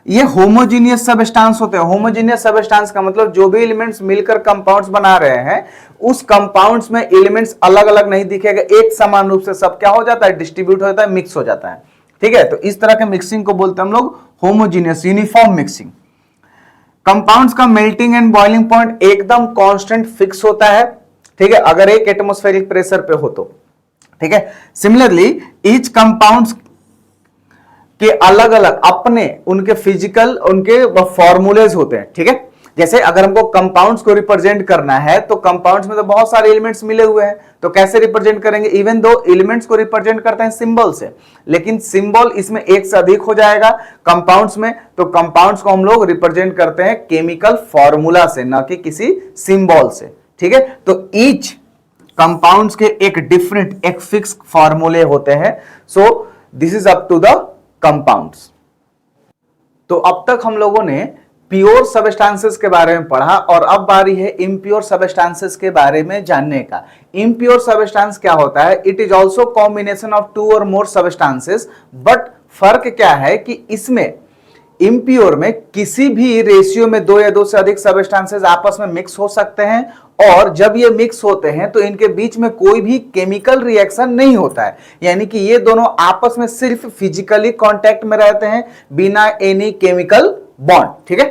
ये होमोजीनियस सबस्टेंस होते हैं। होमोजीनियस सबस्टेंस का मतलब जो भी एलिमेंट्स मिलकर कंपाउंड्स बना रहे हैं, उस कंपाउंड्स में एलिमेंट्स अलग अलग नहीं दिखेगा, एक समान रूप से सब क्या हो जाता है, डिस्ट्रीब्यूट हो जाता है, मिक्स हो जाता है। ठीक है, तो इस तरह के मिक्सिंग को बोलते हैं हम लोग होमोजीनियस, यूनिफॉर्म मिक्सिंग। कंपाउंड्स का मेल्टिंग एंड बॉइलिंग पॉइंट एकदम कांस्टेंट फिक्स होता है। ठीक है, अगर एक एटमॉस्फेरिक प्रेशर पे हो तो। ठीक है, सिमिलरली ईच कंपाउंड्स के अलग अलग अपने उनके फिजिकल, उनके फॉर्मूलेज होते हैं। ठीक है, जैसे अगर हमको कंपाउंड्स को रिप्रेजेंट करना है तो कंपाउंड्स में तो बहुत सारे एलिमेंट्स मिले हुए हैं, तो कैसे रिप्रेजेंट करेंगे। इवन दो एलिमेंट्स को रिप्रेजेंट करते हैं सिंबल से, लेकिन सिंबल इसमें एक से अधिक हो जाएगा कंपाउंड्स में, तो कंपाउंड्स को हम लोग रिप्रेजेंट करते हैं केमिकल फॉर्मूला से, ना कि किसी सिंबल से। ठीक है, तो ईच कंपाउंड्स के एक डिफरेंट, एक फिक्स फॉर्मूले होते हैं। So this is up to the compounds. तो अब तक हम लोगों ने प्योर सबस्टेंसेस के बारे में पढ़ा, और अब बारी है इम्प्योर सबस्टेंसेस के बारे में जानने का। इम्प्योर सबस्टेंस क्या होता है, it is also combination of two or more substances, but फर्क क्या है कि इसमें इम्प्योर में किसी भी रेशियो में दो या दो से अधिक सबस्टेंसेस आपस में मिक्स हो सकते हैं, और जब ये मिक्स होते हैं तो इनके बीच में कोई भी केमिकल रिएक्शन नहीं होता है। यानी कि ये दोनों आपस में सिर्फ फिजिकली कांटेक्ट में रहते हैं बिना एनी केमिकल बॉन्ड। ठीक है,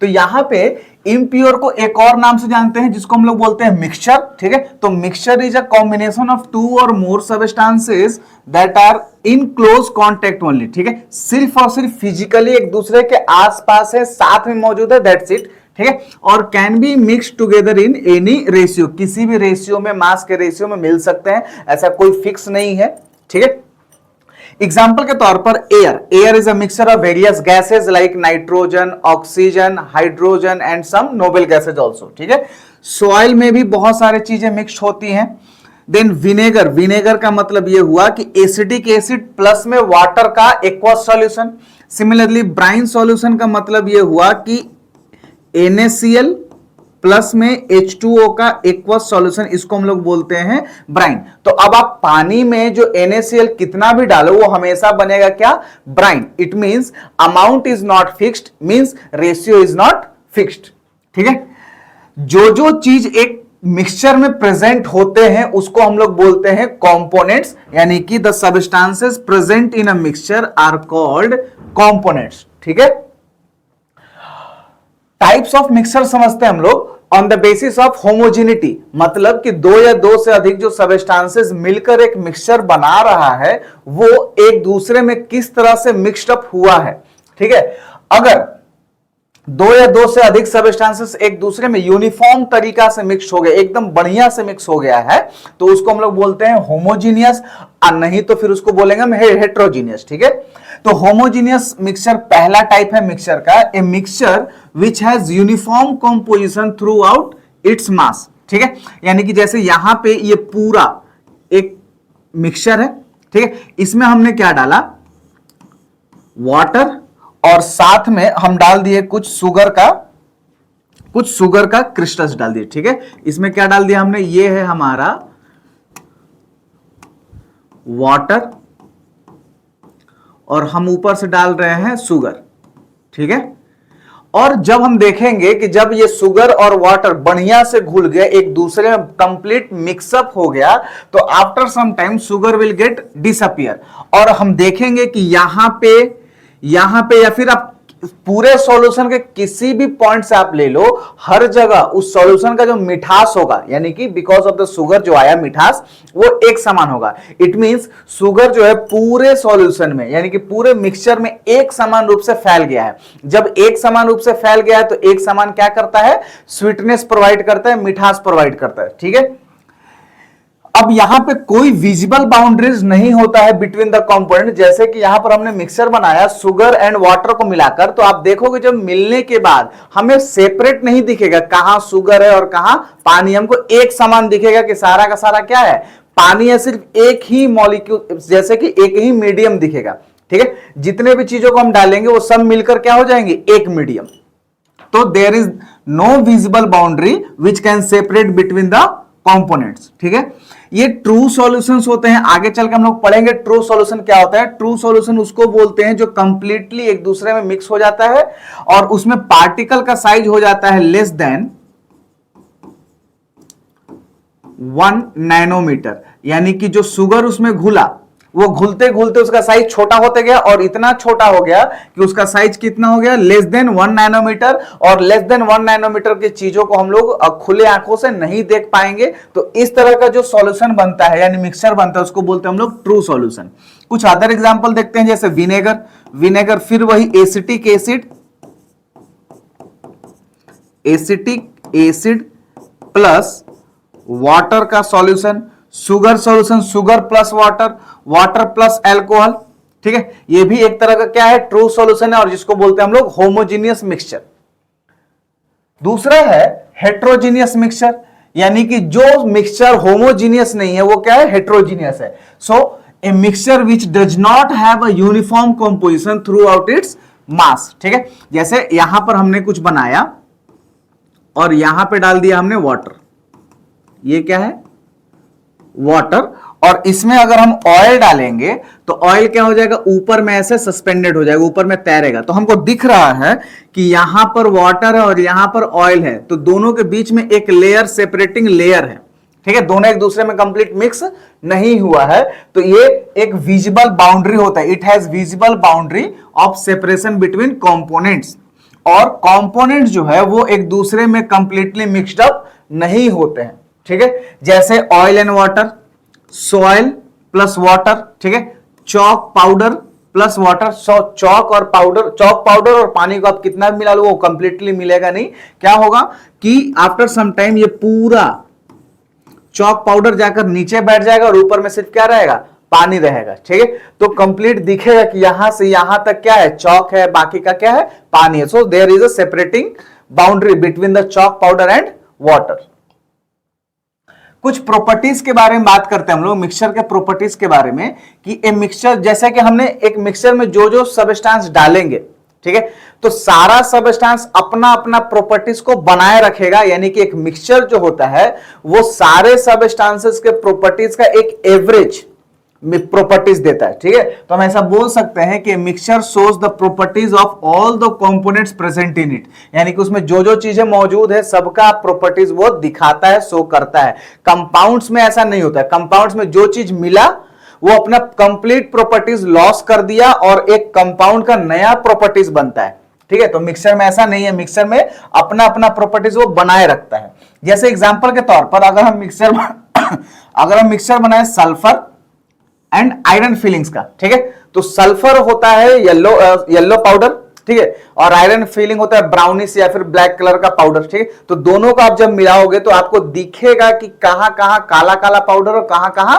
तो यहां पे इम्प्योर को एक और नाम से जानते हैं जिसको हम लोग बोलते हैं मिक्सचर। ठीक है, तो mixture is a combination of two or more substances that are in close contact only. ठीक है, सिर्फ और सिर्फ फिजिकली एक दूसरे के आसपास है, साथ में मौजूद है, दैट्स इट। ठीक है, और can be mix together in any ratio, किसी भी रेशियो में, मास के रेशियो में मिल सकते हैं, ऐसा कोई फिक्स नहीं है। ठीक है, एग्जाम्पल के तौर पर air is a mixture of various gases like nitrogen, oxygen, hydrogen and some noble gases also. ठीक है, सॉइल में भी बहुत सारी चीजें मिक्स होती हैं। देन विनेगर का मतलब यह हुआ कि एसिडिक एसिड प्लस में वाटर का aqueous solution. Similarly brine solution का मतलब यह हुआ कि NaCl प्लस में H2O का एक्वस सॉल्यूशन, इसको हम लोग बोलते हैं ब्राइन। तो अब आप पानी में जो NaCl कितना भी डालो वो हमेशा बनेगा क्या, brine. It means amount is not fixed, means ratio is not fixed. ठीक है, जो चीज एक मिक्सचर में प्रेजेंट होते हैं उसको हम लोग बोलते हैं कंपोनेंट्स, यानी कि the substances present in a mixture are called components. ठीक है, टाइप्स ऑफ मिक्सचर समझते हैं हम लोग on the basis of homogeneity, मतलब कि दो या दो से अधिक जो सबस्टेंसेस मिलकर एक मिक्सचर बना रहा है वो एक दूसरे में किस तरह से मिक्स्ड अप हुआ है। ठीक है, अगर दो या दो से अधिक सबस्टेंसेस एक दूसरे में यूनिफॉर्म तरीका से मिक्स हो गया, एकदम बढ़िया से मिक्स हो गया है, तो उसको हम लोग बोलते हैं होमोजीनियस, और नहीं तो फिर उसको बोलेंगे हम हेट्रोजीनियस। ठीक है, तो होमोजीनियस मिक्सचर पहला टाइप है मिक्सचर का, ए mixture which has uniform composition throughout its mass. ठीक है, यानी कि जैसे यहां पे ये पूरा एक मिक्सचर है, ठीक है, इसमें हमने क्या डाला, वाटर, और साथ में हम डाल दिए कुछ शुगर का क्रिस्टल्स डाल दिए। ठीक है, इसमें क्या डाल दिया हमने, ये है हमारा वाटर, और हम ऊपर से डाल रहे हैं शुगर। ठीक है, और जब हम देखेंगे कि जब ये शुगर और वाटर बढ़िया से घुल गए, एक दूसरे में कंप्लीट मिक्सअप हो गया, तो after some time sugar will get disappear, और हम देखेंगे कि यहां पे या फिर आप पूरे सॉल्यूशन के किसी भी पॉइंट से आप ले लो, हर जगह उस सॉल्यूशन का जो मिठास होगा, यानी कि बिकॉज ऑफ द शुगर जो आया मिठास, वो एक समान होगा। इट मींस शुगर जो है पूरे सॉल्यूशन में, यानी कि पूरे मिक्सचर में एक समान रूप से फैल गया है। जब एक समान रूप से फैल गया है तो एक समान क्या करता है, स्वीटनेस प्रोवाइड करता है, मिठास प्रोवाइड करता है। ठीक है, अब यहां पे कोई विजिबल बाउंड्रीज नहीं होता है बिटवीन द कंपोनेंट। जैसे कि यहां पर हमने मिक्सचर बनाया शुगर एंड वाटर को मिलाकर, तो आप देखोगे जब मिलने के बाद हमें सेपरेट नहीं दिखेगा कहां शुगर है और कहां पानी, हमको एक समान दिखेगा कि सारा का सारा क्या है, पानी है, सिर्फ एक ही मॉलिक्यूल, जैसे कि एक ही मीडियम दिखेगा। ठीक है, जितने भी चीजों को हम डालेंगे वो सब मिलकर क्या हो जाएंगे, एक मीडियम। तो there is no visible boundary which can separate between the components. ठीक है, ये ट्रू सॉल्यूशंस होते हैं। आगे चल के हम लोग पढ़ेंगे ट्रू सॉल्यूशन क्या होता है। ट्रू सॉल्यूशन उसको बोलते हैं जो कंप्लीटली एक दूसरे में मिक्स हो जाता है और उसमें पार्टिकल का साइज हो जाता है लेस देन 1 नैनोमीटर, यानी कि जो शुगर उसमें घुला वो घुलते घुलते उसका साइज छोटा होते गया, और इतना छोटा हो गया कि उसका साइज कितना हो गया, लेस देन 1 नैनोमीटर। और लेस देन 1 नैनोमीटर की चीजों को हम लोग खुले आंखों से नहीं देख पाएंगे। तो इस तरह का जो सॉल्यूशन बनता है, यानी मिक्सचर बनता है, उसको बोलते हैं हम लोग ट्रू सॉल्यूशन। कुछ अदर एग्जांपल देखते हैं, जैसे विनेगर, फिर वही एसिटिक एसिड प्लस वाटर का solution, sugar solution, sugar plus water, water plus alcohol. ठीक है, ये भी एक तरह का क्या है, ट्रू सॉल्यूशन है, और जिसको बोलते हैं हम लोग होमोजीनियस मिक्सचर। दूसरा है हेट्रोजीनियस मिक्सचर, यानी कि जो मिक्सचर होमोजीनियस नहीं है वो क्या है, हेट्रोजीनियस है। So a mixture which does not have a uniform composition throughout its mass. ठीक है, जैसे यहां पर हमने कुछ बनाया और यहां पे डाल दिया हमने वाटर, ये क्या है, वाटर, और इसमें अगर हम ऑयल डालेंगे तो ऑयल क्या हो जाएगा, ऊपर में ऐसे सस्पेंडेड हो जाएगा, ऊपर में तैरेगा। तो हमको दिख रहा है कि यहां पर वाटर है और यहां पर ऑयल है, तो दोनों के बीच में एक लेयर, सेपरेटिंग लेयर है। ठीक है, दोनों एक दूसरे में कंप्लीट मिक्स नहीं हुआ है, तो ये एक विजिबल बाउंड्री होता है। It has visible boundary of separation between components, और कंपोनेंट्स जो है वो एक दूसरे में कंप्लीटली मिक्सड अप नहीं होते हैं। ठीक है, जैसे oil and water, soil plus water, ठीक है, chalk powder plus water. Chalk powder और पानी को आप कितना भी मिला लो वो कंप्लीटली मिलेगा नहीं। क्या होगा कि आफ्टर सम टाइम ये पूरा चॉक पाउडर जाकर नीचे बैठ जाएगा और ऊपर में सिर्फ क्या रहेगा, पानी रहेगा। ठीक है, तो कंप्लीट दिखेगा कि यहां से यहां तक क्या है, चॉक है, बाकी का क्या है, पानी है। So there is a separating boundary between the chalk powder and water. कुछ प्रॉपर्टीज के बारे में बात करते हैं हम लोग, मिक्सचर के प्रॉपर्टीज के बारे में, कि ए मिक्सचर, जैसे कि हमने एक मिक्सचर में जो जो सबस्टेंस डालेंगे, ठीक है, तो सारा सबस्टेंस अपना अपना प्रॉपर्टीज को बनाए रखेगा। यानी कि एक मिक्सचर जो होता है वो सारे सबस्टेंसेस के प्रॉपर्टीज का एक एवरेज प्रॉपर्टीज देता है। ठीक है, तो हम ऐसा बोल सकते हैं कि mixture shows the properties of all the components present in it, यानी कि उसमें जो जो चीजें मौजूद है सबका प्रॉपर्टीज वो दिखाता है, शो करता है। कंपाउंड्स में ऐसा नहीं होता है। कंपाउंड्स में जो चीज मिला वो अपना कंप्लीट प्रॉपर्टीज लॉस कर दिया और एक कंपाउंड का नया प्रॉपर्टीज बनता है। ठीक है, तो मिक्सचर में ऐसा नहीं है। मिक्सचर में अपना अपना प्रॉपर्टीज वो बनाए रखता है। जैसे एग्जांपल के तौर पर अगर हम मिक्सचर बनाए सल्फर एंड आयरन फिलिंग्स का, ठीक है, तो सल्फर होता है येलो पाउडर, ठीक है, और आयरन फिलिंग होता है ब्राउनिश या फिर ब्लैक कलर का पाउडर, ठीक है। तो दोनों को आप जब मिलाओगे तो आपको दिखेगा कि कहां कहां काला काला पाउडर और कहां कहां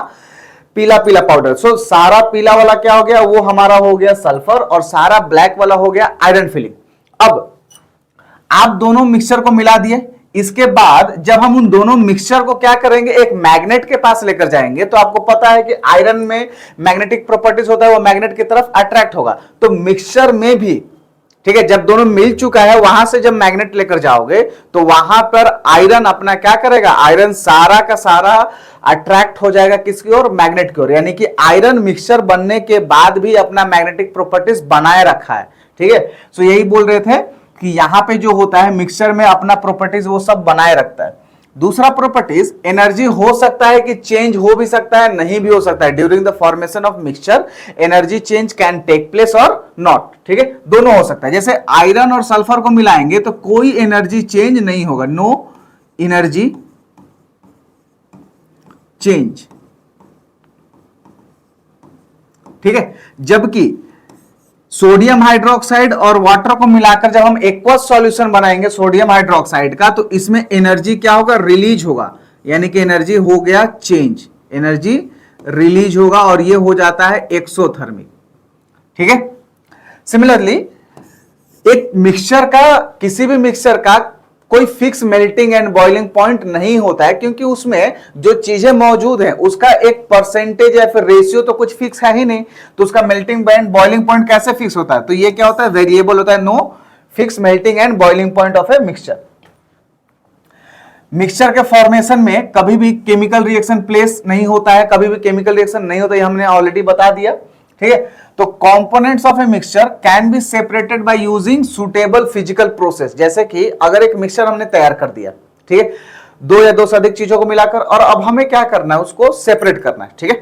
पीला पीला पाउडर। सो सारा पीला वाला क्या हो गया, वो हमारा हो गया सल्फर, और सारा ब्लैक वाला हो गया आयरन फिलिंग। अब आप दोनों मिक्सचर को मिला दिए, इसके बाद जब हम उन दोनों मिक्सचर को क्या करेंगे, एक मैग्नेट के पास लेकर जाएंगे। तो आपको पता है कि आयरन में मैग्नेटिक प्रॉपर्टीज होता है, वो मैग्नेट की तरफ अट्रैक्ट होगा। तो मिक्सचर में भी, ठीक है, जब दोनों मिल चुका है वहां से जब मैग्नेट लेकर जाओगे तो वहां पर आयरन अपना क्या करेगा, आयरन सारा का सारा अट्रैक्ट हो जाएगा किसकी ओर, मैग्नेट की ओर। यानी कि आयरन मिक्सचर बनने के बाद भी अपना मैग्नेटिक प्रॉपर्टीज बनाए रखा है, ठीक है। सो यही बोल रहे थे कि यहां पे जो होता है मिक्सचर में अपना प्रॉपर्टीज वो सब बनाए रखता है। दूसरा प्रॉपर्टीज, एनर्जी हो सकता है कि चेंज हो भी सकता है, नहीं भी हो सकता है। During the formation of mixture energy change can take place or not, ठीक है, दोनों हो सकता है। जैसे आयरन और सल्फर को मिलाएंगे तो कोई एनर्जी चेंज नहीं होगा, नो एनर्जी चेंज, ठीक है। जबकि सोडियम हाइड्रोक्साइड और वाटर को मिलाकर जब हम एक्वस सॉल्यूशन बनाएंगे सोडियम हाइड्रोक्साइड का, तो इसमें एनर्जी क्या होगा, रिलीज होगा, यानी कि एनर्जी हो गया चेंज, एनर्जी रिलीज होगा और ये हो जाता है एक्सोथर्मिक, ठीक है। सिमिलरली एक मिक्सचर का, किसी भी मिक्सचर का कोई fix melting and boiling point नहीं होता है, क्योंकि उसमें जो चीजें मौजूद हैं उसका एक परसेंटेज या फिर रेशियो तो कुछ फिक्स है ही नहीं। तो उसका मेल्टिंग एंड बॉइलिंग पॉइंट कैसे फिक्स होता है, तो ये क्या होता है, वेरिएबल होता है, no fix melting and boiling point of a mixture. Mixture के फॉर्मेशन में कभी भी केमिकल रिएक्शन प्लेस नहीं होता है, कभी भी केमिकल रिएक्शन नहीं होता है, हमने ऑलरेडी बता दिया, ठीक है। तो components of a mixture can be separated by using suitable physical process. जैसे कि अगर एक मिक्सचर हमने तैयार कर दिया, ठीक है, दो या दो से अधिक चीजों को मिलाकर, और अब हमें क्या करना है, उसको सेपरेट करना है, ठीक है।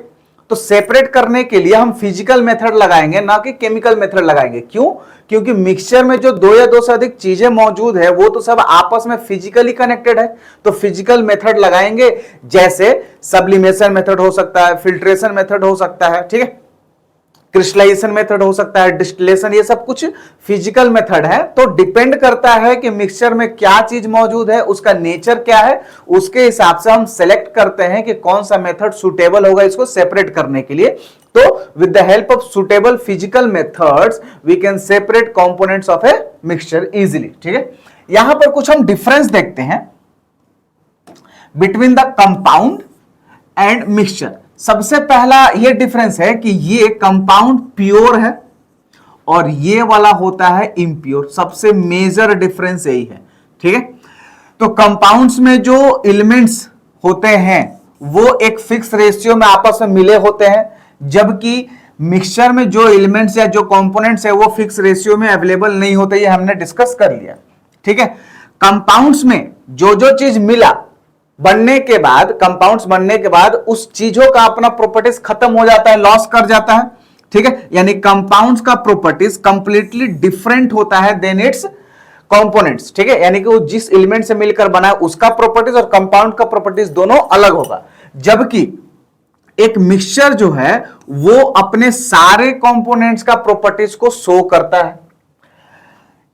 तो सेपरेट करने के लिए हम फिजिकल मेथड लगाएंगे, ना कि केमिकल मेथड लगाएंगे। क्यों? क्योंकि मिक्सचर में जो दो या दो से अधिक चीजें मौजूद है वो तो सब आपस में फिजिकली कनेक्टेड है। तो फिजिकल मेथड लगाएंगे, जैसे सब्लिमेशन मेथड हो सकता है, फिल्ट्रेशन मेथड हो सकता है, ठीक है, क्रिस्टलाइजेशन मेथड हो सकता है, डिस्टिलेशन, ये सब कुछ फिजिकल मेथड है। तो डिपेंड करता है कि मिक्सचर में क्या चीज मौजूद है, उसका नेचर क्या है, उसके हिसाब से हम सेलेक्ट करते हैं कि कौन सा मेथड सुटेबल होगा इसको सेपरेट करने के लिए। तो with the help of suitable physical methods we can separate components of a mixture easily, ठीक है। यहां पर कुछ हम डिफरेंस देखते हैं between the compound and mixture. सबसे पहला ये डिफरेंस है कि ये कंपाउंड प्योर है और ये वाला होता है इम्प्योर। सबसे मेजर डिफरेंस यही है, ठीक है। तो कंपाउंड्स में जो एलिमेंट्स होते हैं वो एक फिक्स रेशियो में आपस में मिले होते हैं, जबकि मिक्सचर में जो एलिमेंट्स या जो कंपोनेंट्स है वो फिक्स रेशियो में अवेलेबल नहीं होते। ये हमने डिस्कस कर लिया, ठीक है। कंपाउंड्स में जो जो चीज मिला बनने के बाद, कंपाउंड्स बनने के बाद उस चीजों का अपना प्रॉपर्टीज खत्म हो जाता है, लॉस कर जाता है, ठीक है। यानी कंपाउंड्स का प्रॉपर्टीज कंप्लीटली डिफरेंट होता है देन इट्स कंपोनेंट्स, ठीक है। यानी कि वो जिस एलिमेंट से मिलकर बना है उसका प्रॉपर्टीज और कंपाउंड का प्रॉपर्टीज दोनों अलग होगा। जबकि एक मिक्सचर जो है वो अपने सारे कंपोनेंट्स का प्रॉपर्टीज को शो करता है।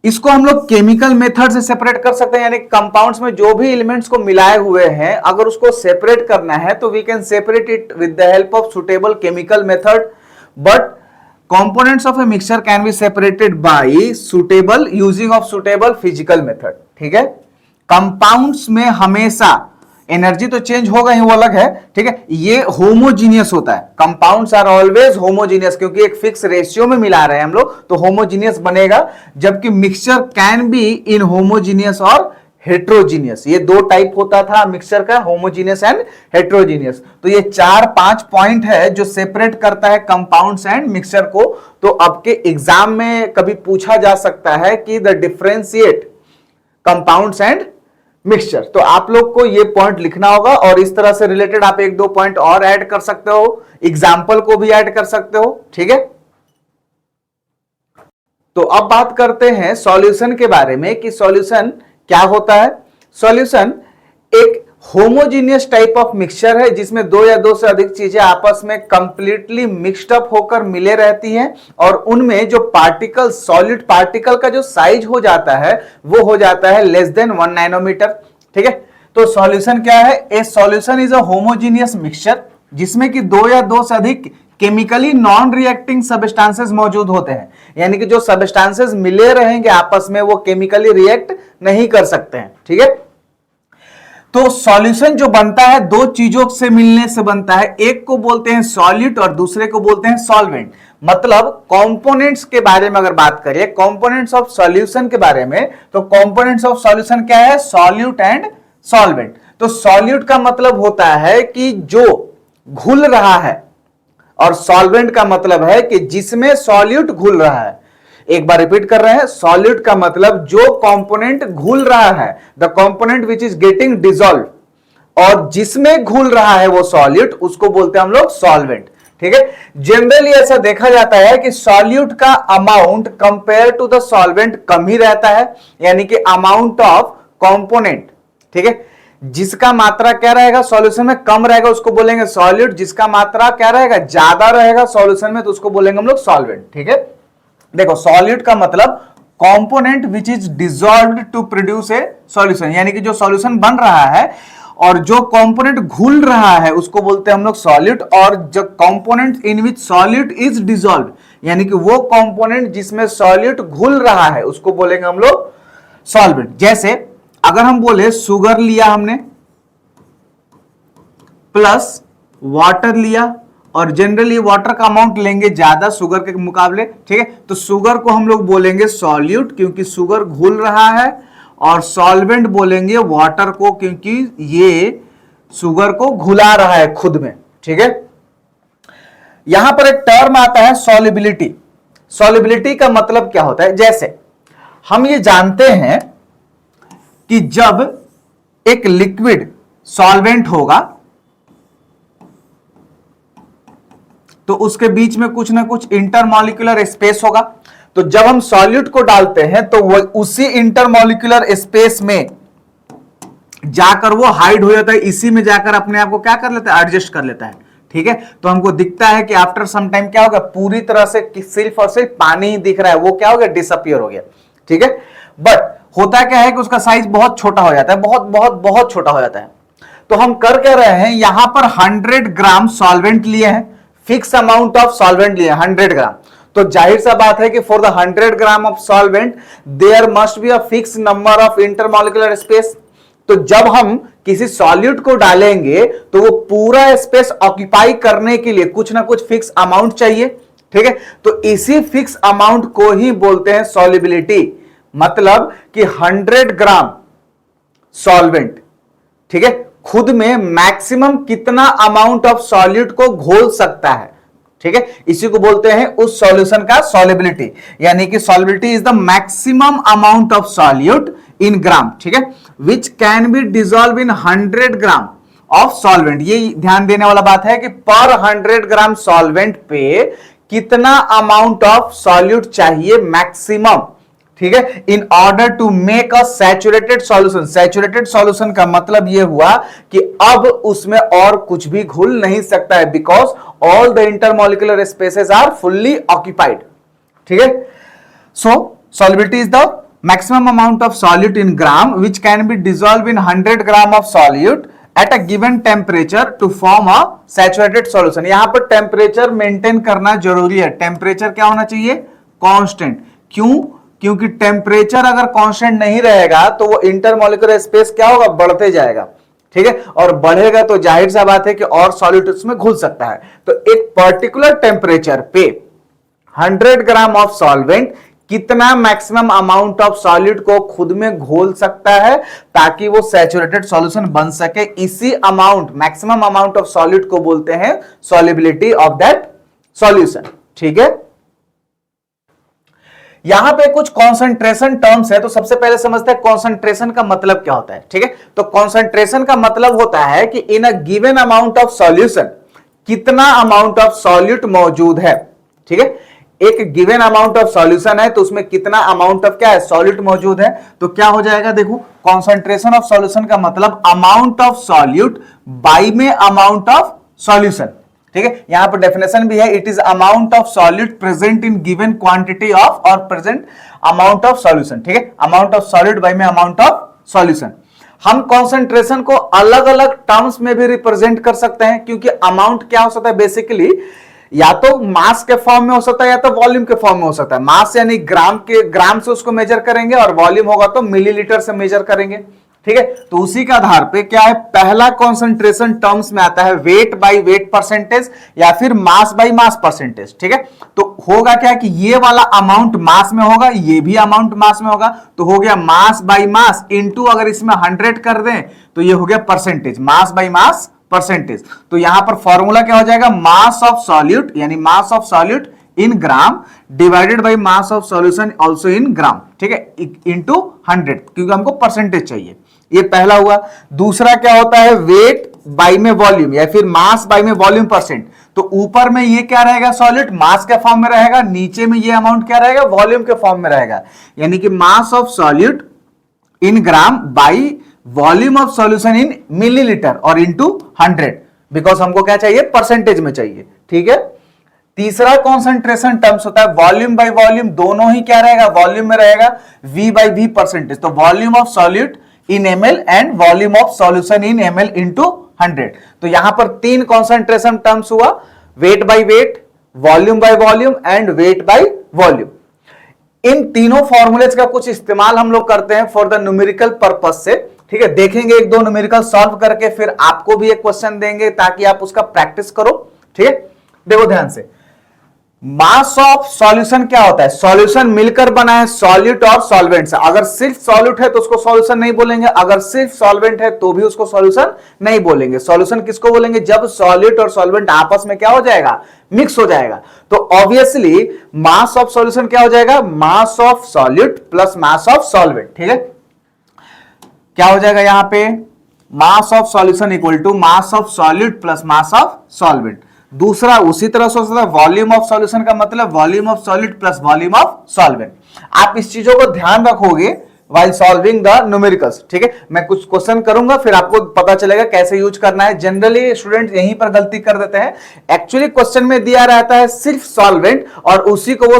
इसको हम लोग केमिकल मेथड से सेपरेट कर सकते हैं, यानी कंपाउंड्स में जो भी एलिमेंट्स को मिलाए हुए हैं अगर उसको सेपरेट करना है तो we can separate it with the help of suitable chemical method, but components of a mixture can be separated by suitable using of suitable physical method, ठीक है। कंपाउंड्स में हमेशा एनर्जी तो चेंज होगा ही, वो अलग है, ठीक है। ये होमोजीनियस होता है, कंपाउंड्स आर ऑलवेज होमोजीनियस, क्योंकि एक फिक्स रेशियो में मिला रहे हैं हम लोग तो होमोजीनियस बनेगा। जबकि mixture can be in homogeneous और हेट्रोजीनियस, ये दो टाइप होता था मिक्सचर का, होमोजीनियस एंड हेट्रोजीनियस। तो ये 4-5 पॉइंट है जो सेपरेट करता है कंपाउंड्स एंड मिक्सचर को। तो आपके एग्जाम में कभी पूछा जा सकता है कि the differentiate compounds and mixture, तो आप लोग को ये पॉइंट लिखना होगा और इस तरह से रिलेटेड आप 1-2 पॉइंट और ऐड कर सकते हो, एग्जाम्पल को भी ऐड कर सकते हो, ठीक है। तो अब बात करते हैं सॉल्यूशन के बारे में कि सॉल्यूशन क्या होता है। सॉल्यूशन एक होमोजीनियस टाइप ऑफ मिक्सचर है जिसमें दो या दो से अधिक चीजें आपस में कंप्लीटली मिक्स्ड अप होकर मिले रहती हैं और उनमें जो पार्टिकल, सॉलिड पार्टिकल का जो साइज हो जाता है वो हो जाता है लेस देन 1 नैनोमीटर। ठीक है, तो सॉल्यूशन क्या है? ए solution is a homogeneous mixture जिसमें कि दो या दो से अधिक केमिकली नॉन रिएक्टिंग सबस्टेंसेस मौजूद होते हैं, यानी कि जो सबस्टेंसेस मिले रहेंगे आपस में वो केमिकली रिएक्ट नहीं कर सकते हैं। ठीक है, तो सॉल्यूशन जो बनता है दो चीजों से मिलने से बनता है, एक को बोलते हैं सॉल्यूट और दूसरे को बोलते हैं सॉल्वेंट। मतलब कंपोनेंट्स के बारे में अगर बात करें, कंपोनेंट्स ऑफ सॉल्यूशन के बारे में, तो कंपोनेंट्स ऑफ सॉल्यूशन क्या है? Solute and solvent. तो सॉल्यूट का मतलब होता है कि जो घुल रहा है और सॉल्वेंट का मतलब है कि जिसमें सॉल्यूट घुल रहा है। एक बार रिपीट कर रहे हैं, सॉल्यूट का मतलब जो कंपोनेंट घुल रहा है, the component which is getting dissolve, और जिसमें घुल रहा है वो सॉल्यूट, उसको बोलते हैं हम लोग सॉल्वेंट। ठीक है, जनरली ऐसा देखा जाता है कि सॉल्यूट का amount compare to the solvent कम ही रहता है, यानी कि अमाउंट ऑफ कंपोनेंट। ठीक है, जिसका मात्रा क्या रहेगा सॉल्यूशन में कम रहेगा उसको बोलेंगे सॉल्यूट, जिसका मात्रा क्या रहेगा ज्यादा रहेगा सॉल्यूशन में तो उसको बोलेंगे हम लोग सॉल्वेंट। ठीक है, देखो सॉल्यूट का मतलब component which is dissolved to produce a solution, यानी कि जो सॉल्यूशन बन रहा है और जो कंपोनेंट घुल रहा है उसको बोलते हैं हम लोग सॉल्यूट, और जो component in which solute is dissolved, यानी कि वो कंपोनेंट जिसमें सॉल्यूट घुल रहा है उसको बोलेंगे हम लोग सॉल्वेंट। जैसे अगर हम बोले शुगर लिया हमने प्लस वाटर लिया, और जनरली वाटर का अमाउंट लेंगे ज्यादा शुगर के मुकाबले। ठीक है, तो शुगर को हम लोग बोलेंगे सॉल्यूट क्योंकि शुगर घुल रहा है, और सॉल्वेंट बोलेंगे वाटर को क्योंकि ये शुगर को घुला रहा है खुद में। ठीक है, यहां पर एक टर्म आता है सॉल्युबिलिटी। सॉल्युबिलिटी का मतलब क्या होता है? जैसे हम ये जानते हैं कि जब एक लिक्विड सॉल्वेंट होगा तो उसके बीच में कुछ ना कुछ इंटरमॉलिक्यूलर स्पेस होगा, तो जब हम सॉल्यूट को डालते हैं तो वो उसी इंटरमॉलिक्यूलर स्पेस में जाकर वो हाइड हो जाता है, इसी में जाकर अपने आप को क्या कर लेता है? एडजस्ट कर लेता है। ठीक है, तो हमको दिखता है कि आफ्टर सम टाइम क्या होगा, पूरी तरह से सिर्फ और सिर्फ पानी ही दिख रहा है, वो क्या हो गया? डिसअपियर हो गया। ठीक है, बट होता क्या है कि उसका साइज बहुत छोटा हो जाता है, बहुत बहुत बहुत छोटा हो जाता है। तो हम कर क्या रहे हैं, यहां पर 100 ग्राम सॉल्वेंट लिए हैं, फिक्स अमाउंट ऑफ सॉल्वेंट लिए 100 ग्राम, तो जाहिर सा बात है कि for the 100 gram of solvent there must be a fix number of intermolecular space. तो जब हम किसी सॉल्यूट को डालेंगे तो वो पूरा स्पेस ऑक्यूपाई करने के लिए कुछ ना कुछ फिक्स अमाउंट चाहिए। ठीक है, तो इसी फिक्स अमाउंट को ही बोलते हैं सॉल्युबिलिटी। मतलब कि 100 ग्राम सॉल्वेंट, ठीक है, खुद में मैक्सिमम कितना अमाउंट ऑफ सॉल्यूट को घोल सकता है। ठीक है, इसी को बोलते हैं उस सॉल्यूशन का सॉल्युबिलिटी, यानी कि solubility is the maximum amount of solute in gram. ठीक है, which can be dissolve in 100 gram of solvent. ये ध्यान देने वाला बात है कि पर 100 ग्राम सॉल्वेंट पे कितना अमाउंट ऑफ सॉल्यूट चाहिए मैक्सिमम। ठीक है, in order to make a saturated solution. Saturated solution का मतलब यह हुआ कि अब उसमें और कुछ भी घुल नहीं सकता है, because all the intermolecular spaces are fully occupied. ठीक है, so solubility is the maximum amount of solute in gram which can be dissolved in 100 gram of solute at a given temperature to form a saturated solution। यहां पर temperature maintain करना जरूरी है। Temperature क्या होना चाहिए? कांस्टेंट। क्यों? क्योंकि टेम्परेचर अगर कांस्टेंट नहीं रहेगा तो वो इंटरमॉलिक्यूलर स्पेस क्या होगा? बढ़ते जाएगा। ठीक है, और बढ़ेगा तो जाहिर सा बात है कि और सॉल्यूट उसमें घुल सकता है। तो एक पर्टिकुलर टेम्परेचर पे 100 ग्राम ऑफ सॉल्वेंट कितना मैक्सिमम अमाउंट ऑफ सॉल्यूट को खुद में घोल सकता है ताकि वो सैचुरेटेड सॉल्यूशन बन सके। इसी amount, maximum amount of solute को बोलते हैं सॉल्युबिलिटी ऑफ दैट सॉल्यूशन। ठीक है, यहां पे कुछ कॉन्सेंट्रेशन टर्म्स है, तो सबसे पहले समझते हैं कॉन्सेंट्रेशन का मतलब क्या होता है। ठीक है, तो कॉन्सेंट्रेशन का मतलब होता है कि in a given amount of solution कितना अमाउंट ऑफ सॉल्यूट मौजूद है। ठीक है, एक गिवन अमाउंट ऑफ सॉल्यूशन है तो उसमें कितना अमाउंट ऑफ क्या है, सॉल्यूट मौजूद है। तो क्या हो जाएगा, देखो कॉन्सेंट्रेशन ऑफ सॉल्यूशन का मतलब अमाउंट ऑफ सॉल्यूट बाई में अमाउंट ऑफ सॉल्यूशन। ठीक है, यहां पर डेफिनेशन भी है, it is amount of solute present in given quantity of और प्रेजेंट अमाउंट ऑफ सॉल्यूशन। ठीक है, अमाउंट ऑफ सॉल्यूट बाई में अमाउंट ऑफ सॉल्यूशन। हम कॉन्सेंट्रेशन को अलग अलग टर्म्स में भी रिप्रेजेंट कर सकते हैं, क्योंकि अमाउंट क्या हो सकता है बेसिकली, या तो मास के फॉर्म में हो सकता है या तो वॉल्यूम के फॉर्म में हो सकता है। मास यानी ग्राम से उसको मेजर करेंगे और वॉल्यूम होगा तो मिलीलीटर से मेजर करेंगे। ठीक है, तो उसी के आधार पे क्या है, पहला कॉन्सेंट्रेशन टर्म्स में आता है वेट बाई वेट परसेंटेज या फिर मास बाई मास परसेंटेज। ठीक है, तो होगा क्या कि ये वाला अमाउंट मास में होगा, ये भी अमाउंट मास में होगा, तो हो गया मास बाई मास इनटू अगर इसमें 100 कर दें तो ये हो गया percentage, mass by mass percentage. तो यहां पर फॉर्मूला क्या हो जाएगा, मास ऑफ सॉल्यूट यानी mass of solute in gram divided by mass of solution also in gram. ठीक है, इनटू 100, क्योंकि हमको परसेंटेज चाहिए। ये पहला हुआ। दूसरा क्या होता है, वेट बाई में वॉल्यूम या फिर मास बाई में वॉल्यूम परसेंट। तो ऊपर में ये क्या रहेगा, सॉलिड मास के फॉर्म में रहेगा, नीचे में ये अमाउंट क्या रहेगा, वॉल्यूम के फॉर्म में रहेगा। यानी कि मास of solute in gram by volume of solution in millilitre और इनटू 100, बिकॉज हमको क्या चाहिए, परसेंटेज में चाहिए। ठीक है, तीसरा कॉन्सेंट्रेशन टर्म्स होता है वॉल्यूम बाई वॉल्यूम, दोनों ही क्या रहेगा, वॉल्यूम में रहेगा, v बाई v परसेंटेज। तो volume of solute in ml and volume of solution in ml into 100। तो यहां पर तीन कॉन्सेंट्रेशन टर्म्स हुआ, weight by weight, volume by volume and weight by volume. इन तीनों फॉर्मूलेज का कुछ इस्तेमाल हम लोग करते हैं फॉर द न्यूमेरिकल पर्पस से। ठीक है, देखेंगे एक दो न्यूमेरिकल सॉल्व करके, फिर आपको भी एक क्वेश्चन देंगे ताकि आप उसका प्रैक्टिस करो। ठीक है, देखो ध्यान से, मास ऑफ सॉल्यूशन क्या होता है, सॉल्यूशन मिलकर बना है सॉल्यूट और सॉल्वेंट से। अगर सिर्फ सॉल्यूट है तो उसको सॉल्यूशन नहीं बोलेंगे, अगर सिर्फ सॉल्वेंट है तो भी उसको सॉल्यूशन नहीं बोलेंगे। सॉल्यूशन किसको बोलेंगे, जब सॉल्यूट और सॉल्वेंट आपस में क्या हो जाएगा, मिक्स हो जाएगा। तो ऑब्वियसली मास ऑफ सॉल्यूशन क्या हो जाएगा, mass of solute plus mass of solvent. ठीक है, क्या हो जाएगा यहां पे, mass of solution equal to mass of solute plus mass of solvent. दूसरा उसी तरह से होता है वॉल्यूम ऑफ सॉल्यूशन का मतलब volume of solute plus volume of solvent. आप इस चीजों को ध्यान रखोगे while solving the numericals। ठीक है, मैं कुछ क्वेश्चन करूंगा फिर आपको पता चलेगा कैसे यूज करना है। जनरली स्टूडेंट यहीं पर गलती कर देते हैं, एक्चुअली क्वेश्चन में दिया रहता है सिर्फ सॉल्वेंट और उसी को वो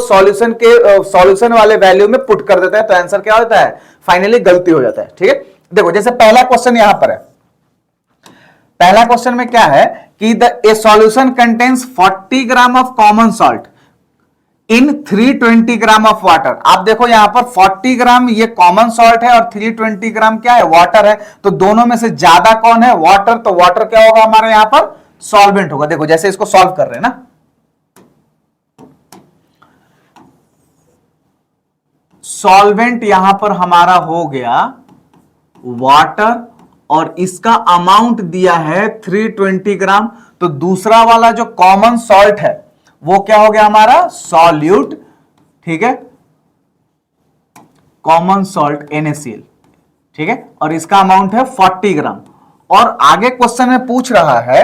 सॉल्यूशन वाले वैल्यू में पुट कर देता है, तो आंसर क्या होता है, फाइनली गलती हो जाता है। ठीक है, देखो जैसे पहला क्वेश्चन यहां पर है, पहला क्वेश्चन में क्या है कि ए solution contains 40 gram of common salt in 320 gram of water. आप देखो यहां पर 40 ग्राम ये कॉमन सॉल्ट है और 320 ग्राम क्या है, वाटर है। तो दोनों में से ज्यादा कौन है, वाटर। तो वाटर क्या होगा हमारे यहां पर, सॉल्वेंट होगा। देखो जैसे इसको सॉल्व कर रहे हैं ना, सॉल्वेंट यहां पर हमारा हो गया वाटर और इसका अमाउंट दिया है 320 ग्राम। तो दूसरा वाला जो कॉमन सॉल्ट है वो क्या हो गया हमारा, सॉल्यूट। ठीक है, कॉमन सॉल्ट NaCl। ठीक है, और इसका अमाउंट है 40 ग्राम। और आगे क्वेश्चन में पूछ रहा है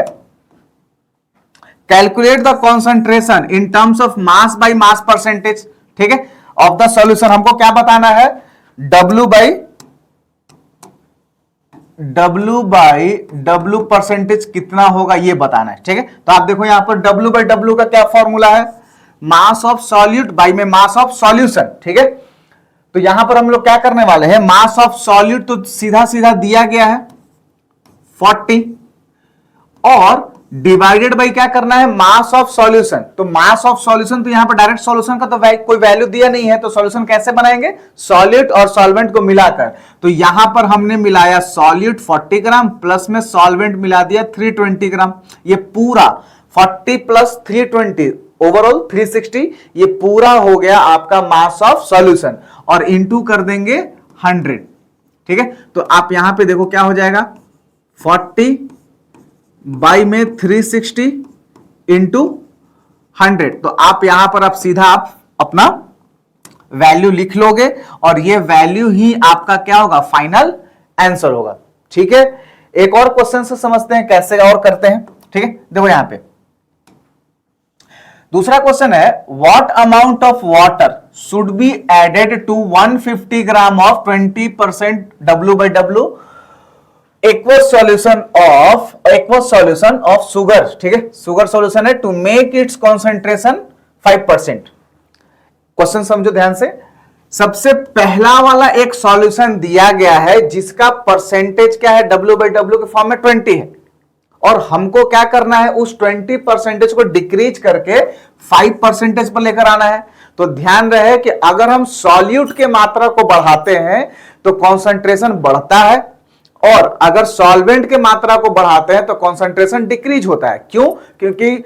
calculate the concentration in terms of mass by mass percentage. ठीक है, ऑफ द सॉल्यूशन। हमको क्या बताना है, W बाई W परसेंटेज कितना होगा ये बताना है। ठीक है, तो आप देखो यहां पर W बाई W का क्या फॉर्मूला है, मास ऑफ सॉल्यूट बाई में मास ऑफ सॉल्यूशन। ठीक है, तो यहां पर हम लोग क्या करने वाले हैं, मास ऑफ सॉल्यूट तो सीधा सीधा दिया गया है 40 और डिवाइडेड बाई क्या करना है, मास ऑफ सॉल्यूशन। तो मास ऑफ सॉल्यूशन तो यहां पर डायरेक्ट सॉल्यूशन का तो कोई वैल्यू दिया नहीं है, तो सॉल्यूशन कैसे बनाएंगे, सॉल्यूट और सॉल्वेंट को मिलाकर। तो यहां पर हमने मिलाया सॉल्यूट 40 ग्राम प्लस में सॉल्वेंट मिला दिया 320 ग्राम। ये पूरा 40 प्लस 320 ओवरऑल 360, ये पूरा हो गया आपका मास ऑफ सॉल्यूशन और इनटू कर देंगे 100। ठीक है, तो आप यहां पे देखो क्या हो जाएगा, 40 बाई में 360 इंटू 100। तो आप यहां पर आप सीधा आप अपना वैल्यू लिख लोगे और ये वैल्यू ही आपका क्या होगा, फाइनल आंसर होगा। ठीक है, एक और क्वेश्चन से समझते हैं कैसे और करते हैं। ठीक है, देखो यहां पे दूसरा क्वेश्चन है what amount of water should be added to 150 gram of 20% W/W aqueous solution of sugar, ठीक है, शुगर सॉल्यूशन है, to make its concentration 5%। Question समझो ध्यान से। सबसे पहला वाला एक सॉल्यूशन दिया गया है जिसका परसेंटेज क्या है, W/W के फॉर्म में 20 है, और हमको क्या करना है, उस 20% को डिक्रीज करके 5% पर लेकर आना है। तो ध्यान रहे कि अगर हम सॉल्यूट के मात्रा को बढ़ाते हैं तो कॉन्सेंट्रेशन बढ़ता है, और अगर सॉल्वेंट के मात्रा को बढ़ाते हैं तो कॉन्सेंट्रेशन डिक्रीज होता है। क्यों? क्योंकि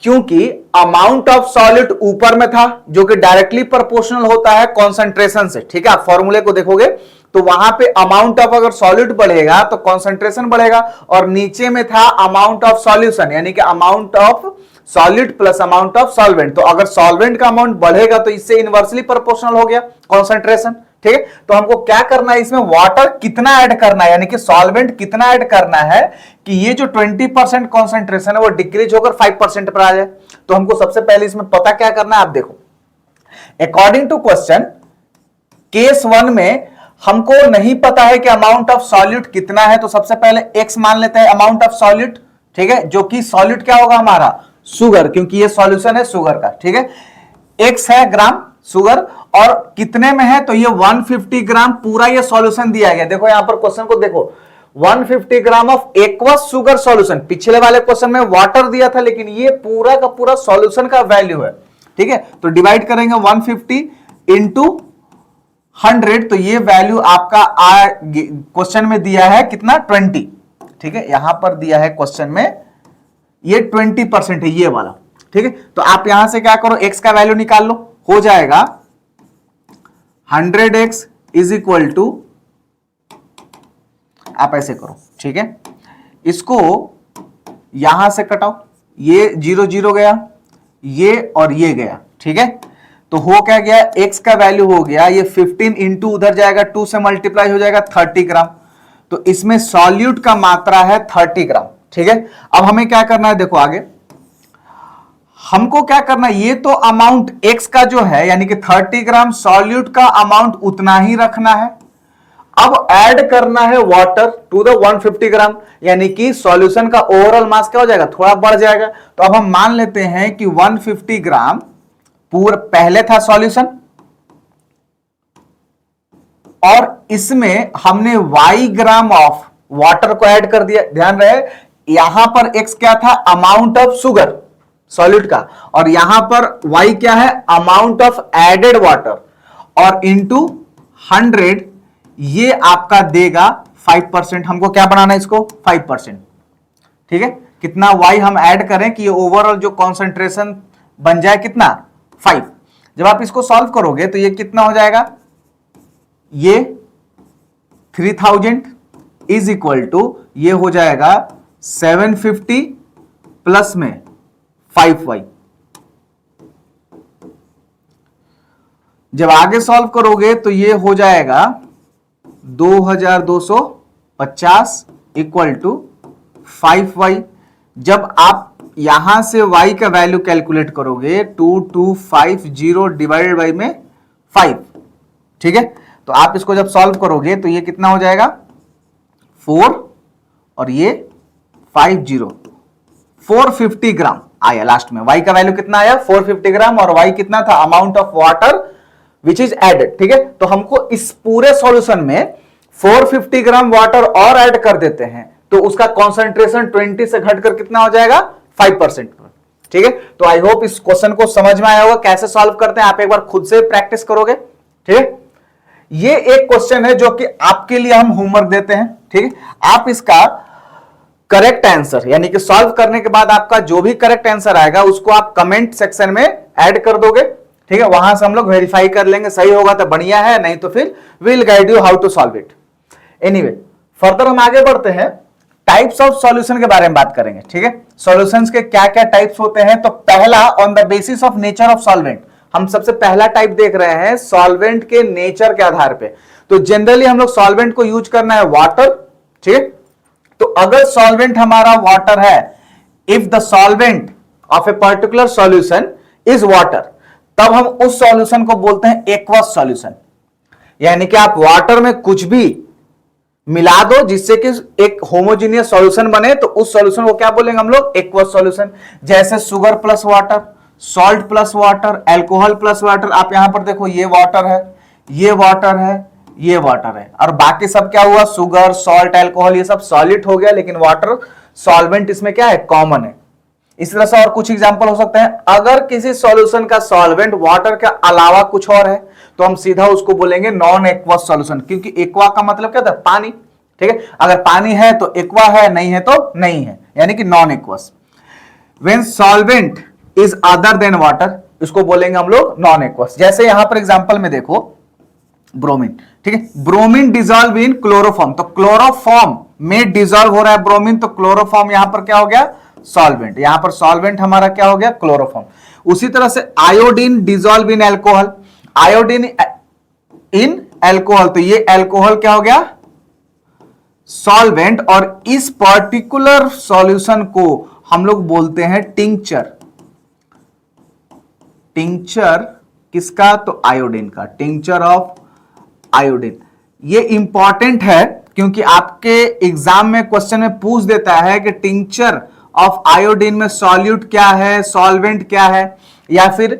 क्योंकि अमाउंट ऑफ सॉलिड ऊपर में था जो कि डायरेक्टली प्रोपोर्शनल होता है कॉन्सेंट्रेशन से, ठीक है। आप फॉर्मूले को देखोगे तो वहां पे अमाउंट ऑफ अगर सॉलिड बढ़ेगा तो कॉन्सेंट्रेशन बढ़ेगा, और नीचे में था अमाउंट ऑफ सॉल्यूशन यानी कि amount of solid plus amount of solvent. तो अगर सॉल्वेंट का अमाउंट बढ़ेगा तो इससे इनवर्सली प्रोपोर्शनल हो गया कॉन्सेंट्रेशन, ठीक है। तो हमको क्या करना है, इसमें वाटर कितना ऐड करना है यानी कि सॉल्वेंट कितना ऐड करना है कि ये जो 20% कॉन्सेंट्रेशन है वो डिक्रीज होकर 5% पर आ जाए। तो हमको सबसे पहले इसमें पता क्या करना है, आप देखो। अकॉर्डिंग टू क्वेश्चन केस 1 में हमको नहीं पता है कि अमाउंट ऑफ सॉल्यूट कितना है, तो सबसे पहले x मान लेते हैं अमाउंट ऑफ सॉल्यूट, ठीक है, जो कि सॉल्यूट क्या होगा हमारा, शुगर, क्योंकि ये सॉल्यूशन है शुगर का, ठीक है। x है ग्राम शुगर, और कितने में है, तो ये 150 ग्राम पूरा ये सॉल्यूशन दिया गया। देखो यहां पर क्वेश्चन को देखो, 150 gram of aqueous sugar solution. पिछले वाले क्वेश्चन में वाटर दिया था, लेकिन ये पूरा का पूरा सॉल्यूशन का वैल्यू है, ठीक है। तो डिवाइड करेंगे 150 इंटू 100, तो ये वैल्यू आपका क्वेश्चन में दिया है कितना, 20, ठीक है। यहां पर दिया है क्वेश्चन में ये 20% है ये वाला, ठीक है। तो आप यहां से क्या करो, x का वैल्यू निकाल लो, हो जाएगा 100x इज इक्वल टू, आप ऐसे करो, ठीक है। इसको यहां से कटाओ, ये 0 0 गया, ये और ये गया, ठीक है। तो हो क्या गया, x का वैल्यू हो गया ये 15 इंटू उधर जाएगा 2 से मल्टीप्लाई हो जाएगा 30 ग्राम। तो इसमें सॉल्यूट का मात्रा है 30 ग्राम, ठीक है। अब हमें क्या करना है, देखो आगे हमको क्या करना है, ये तो अमाउंट x का जो है यानी कि 30 ग्राम सॉल्यूट का अमाउंट उतना ही रखना है। अब ऐड करना है वाटर टू द 150 ग्राम, यानी कि सॉल्यूशन का ओवरऑल मास क्या हो जाएगा, थोड़ा बढ़ जाएगा। तो अब हम मान लेते हैं कि 150 ग्राम पूरा पहले था सॉल्यूशन, और इसमें हमने y ग्राम ऑफ वाटर को ऐड कर दिया। ध्यान रहे यहां पर x क्या था, अमाउंट ऑफ शुगर सॉल्यूट का, और यहां पर y क्या है, अमाउंट ऑफ एडेड वाटर, और इंटू 100 ये आपका देगा 5%। हमको क्या बनाना है, इसको 5%, ठीक है। कितना y हम ऐड करें कि ये ओवरऑल जो कॉन्सेंट्रेशन बन जाए कितना, 5। जब आप इसको सॉल्व करोगे तो ये कितना हो जाएगा, ये 3000 इज इक्वल टू ये हो जाएगा 750 प्लस में 5y। जब आगे सॉल्व करोगे तो ये हो जाएगा 2250 इक्वल टू 5y। जब आप यहां से y का वैल्यू कैलकुलेट करोगे 2250 डिवाइडेड बाई में 5, ठीक है। तो आप इसको जब सॉल्व करोगे तो ये कितना हो जाएगा, 4 और ये 50, 450 ग्राम आया लास्ट में। y का वैल्यू कितना आया, 450 ग्राम, और y कितना था, amount of water which is added, ठीक है। तो हमको इस पूरे सॉल्यूशन में 450 ग्राम वाटर और ऐड कर देते हैं तो उसका कॉन्सेंट्रेशन 20 से घटकर कितना हो जाएगा, 5%, ठीक है। तो आई होप इस क्वेश्चन को समझ में आया होगा कैसे सॉल्व करते हैं। आप एक बार खुद से प्रैक्टिस करोगे, ठीक है। ये एक क्वेश्चन है जो कि आपके लिए हम होमवर्क देते हैं, ठीक है। आप इसका करेक्ट आंसर यानी कि सॉल्व करने के बाद आपका जो भी करेक्ट आंसर आएगा उसको आप कमेंट सेक्शन में ऐड कर दोगे, ठीक है। वहां से हम लोग वेरीफाई कर लेंगे, सही होगा तो बढ़िया है, नहीं तो फिर we will guide you how to solve it. Anyway further हम आगे बढ़ते हैं, टाइप्स ऑफ सॉल्यूशन के बारे में बात करेंगे, ठीक है। सॉल्यूशंस के क्या क्या टाइप्स होते हैं। तो पहला, on the basis of nature of solvent, हम सबसे पहला टाइप देख रहे हैं सॉल्वेंट के नेचर के आधार पे। तो जनरली हम लोग सॉल्वेंट को यूज करना है वाटर, ठीक है। तो अगर सॉल्वेंट हमारा वाटर है, if the solvent of a particular solution is water, तब हम उस सॉल्यूशन को बोलते हैं एक्वस सॉल्यूशन। यानी कि आप वाटर में कुछ भी मिला दो जिससे कि एक होमोजीनियस सॉल्यूशन बने, तो उस सॉल्यूशन को क्या बोलेंगे हम लोग? Aqueous solution. जैसे sugar plus water, salt plus water, alcohol plus water. आप यहां पर देखो, ये वाटर है, ये वाटर है, ये वाटर है, और बाकी सब क्या हुआ? शुगर, सॉल्ट, अल्कोहल, ये सब सॉलिड हो गया, लेकिन वाटर सॉल्वेंट इसमें क्या है? कॉमन है। इस तरह से और कुछ एग्जांपल हो सकते हैं। अगर किसी सॉल्यूशन का सॉल्वेंट वाटर के अलावा कुछ और है, तो हम सीधा उसको बोलेंगे नॉन एक्वस सॉल्यूशन, क्योंकि एक्वा का मतलब क्या था? पानी, ठीक है। अगर पानी है तो एक्वा है, नहीं है तो नहीं है, यानी कि non aqueous. When solvent is other than water, इसको बोलेंगे हम लोग नॉन एक्वस। जैसे यहां पर एग्जांपल में देखो, ब्रोमीन, ठीक है। ब्रोमीन डिजॉल्व इन क्लोरोफॉर्म, तो क्लोरोफॉर्म में डिजॉल्व हो रहा है ब्रोमीन, तो क्लोरोफॉर्म यहां पर क्या हो गया? सॉल्वेंट। यहां पर सॉल्वेंट हमारा क्या हो गया? क्लोरोफॉर्म। उसी तरह से iodine dissolve in alcohol, iodine in alcohol, तो ये अल्कोहल क्या हो गया? सॉल्वेंट। और इस पर्टिकुलर सॉल्यूशन को हम लोग बोलते हैं टिंक्चर। टिंक्चर किसका? तो आयोडीन का, टिंक्चर ऑफ आयोडीन। ये इंपॉर्टेंट है क्योंकि आपके एग्जाम में क्वेश्चन में पूछ देता है कि टिंक्चर ऑफ आयोडीन में सॉल्यूट क्या है, सॉल्वेंट क्या है, या फिर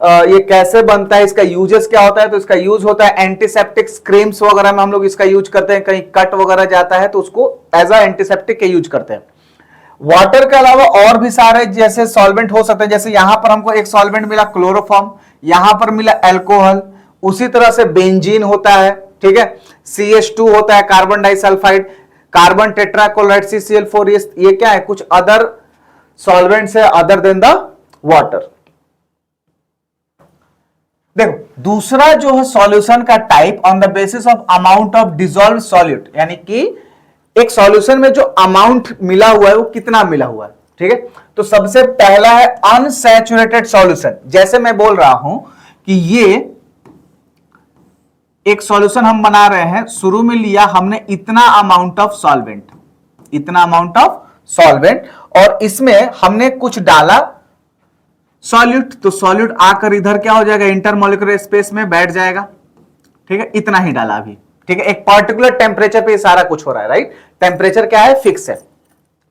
ये कैसे बनता है, इसका यूजेस क्या होता है। तो इसका यूज होता है एंटीसेप्टिक क्रीम्स वगैरह में हम लोग इसका यूज करते हैं। कहीं कट वगैरह जाता है तो उसको एज अ एंटीसेप्टिक के यूज करते हैं। वाटर के अलावा और भी सारे जैसे सॉल्वेंट हो सकते हैं। जैसे यहां पर हमको एक सॉल्वेंट मिला क्लोरोफॉर्म, यहां पर मिला अल्कोहल। उसी तरह से बेंजीन होता है, ठीक है। CH2 होता है, carbon disulphide, carbon tetrachloride CCl4, ये क्या है? कुछ अदर सॉल्वेंट्स है अदर देन द वाटर। देखो, दूसरा जो है सॉल्यूशन का type on the basis of amount of dissolve solute, यानी कि एक सॉल्यूशन में जो अमाउंट मिला हुआ है वो कितना मिला हुआ है, ठीक है। तो सबसे पहला है अनसैचुरेटेड सॉल्यूशन। जैसे मैं बोल रहा हूं कि ये एक सॉल्यूशन हम बना रहे हैं, शुरू में लिया हमने इतना अमाउंट ऑफ सॉल्वेंट, इतना अमाउंट ऑफ सॉल्वेंट, और इसमें हमने कुछ डाला सॉल्यूट, तो सॉल्यूट आकर इधर क्या हो जाएगा? इंटरमॉलिक्यूलर स्पेस में बैठ जाएगा, ठीक है। इतना ही डाला अभी, ठीक है। एक पर्टिकुलर टेम्परेचर पे सारा कुछ हो रहा है, राइट। टेम्परेचर क्या है? फिक्स है।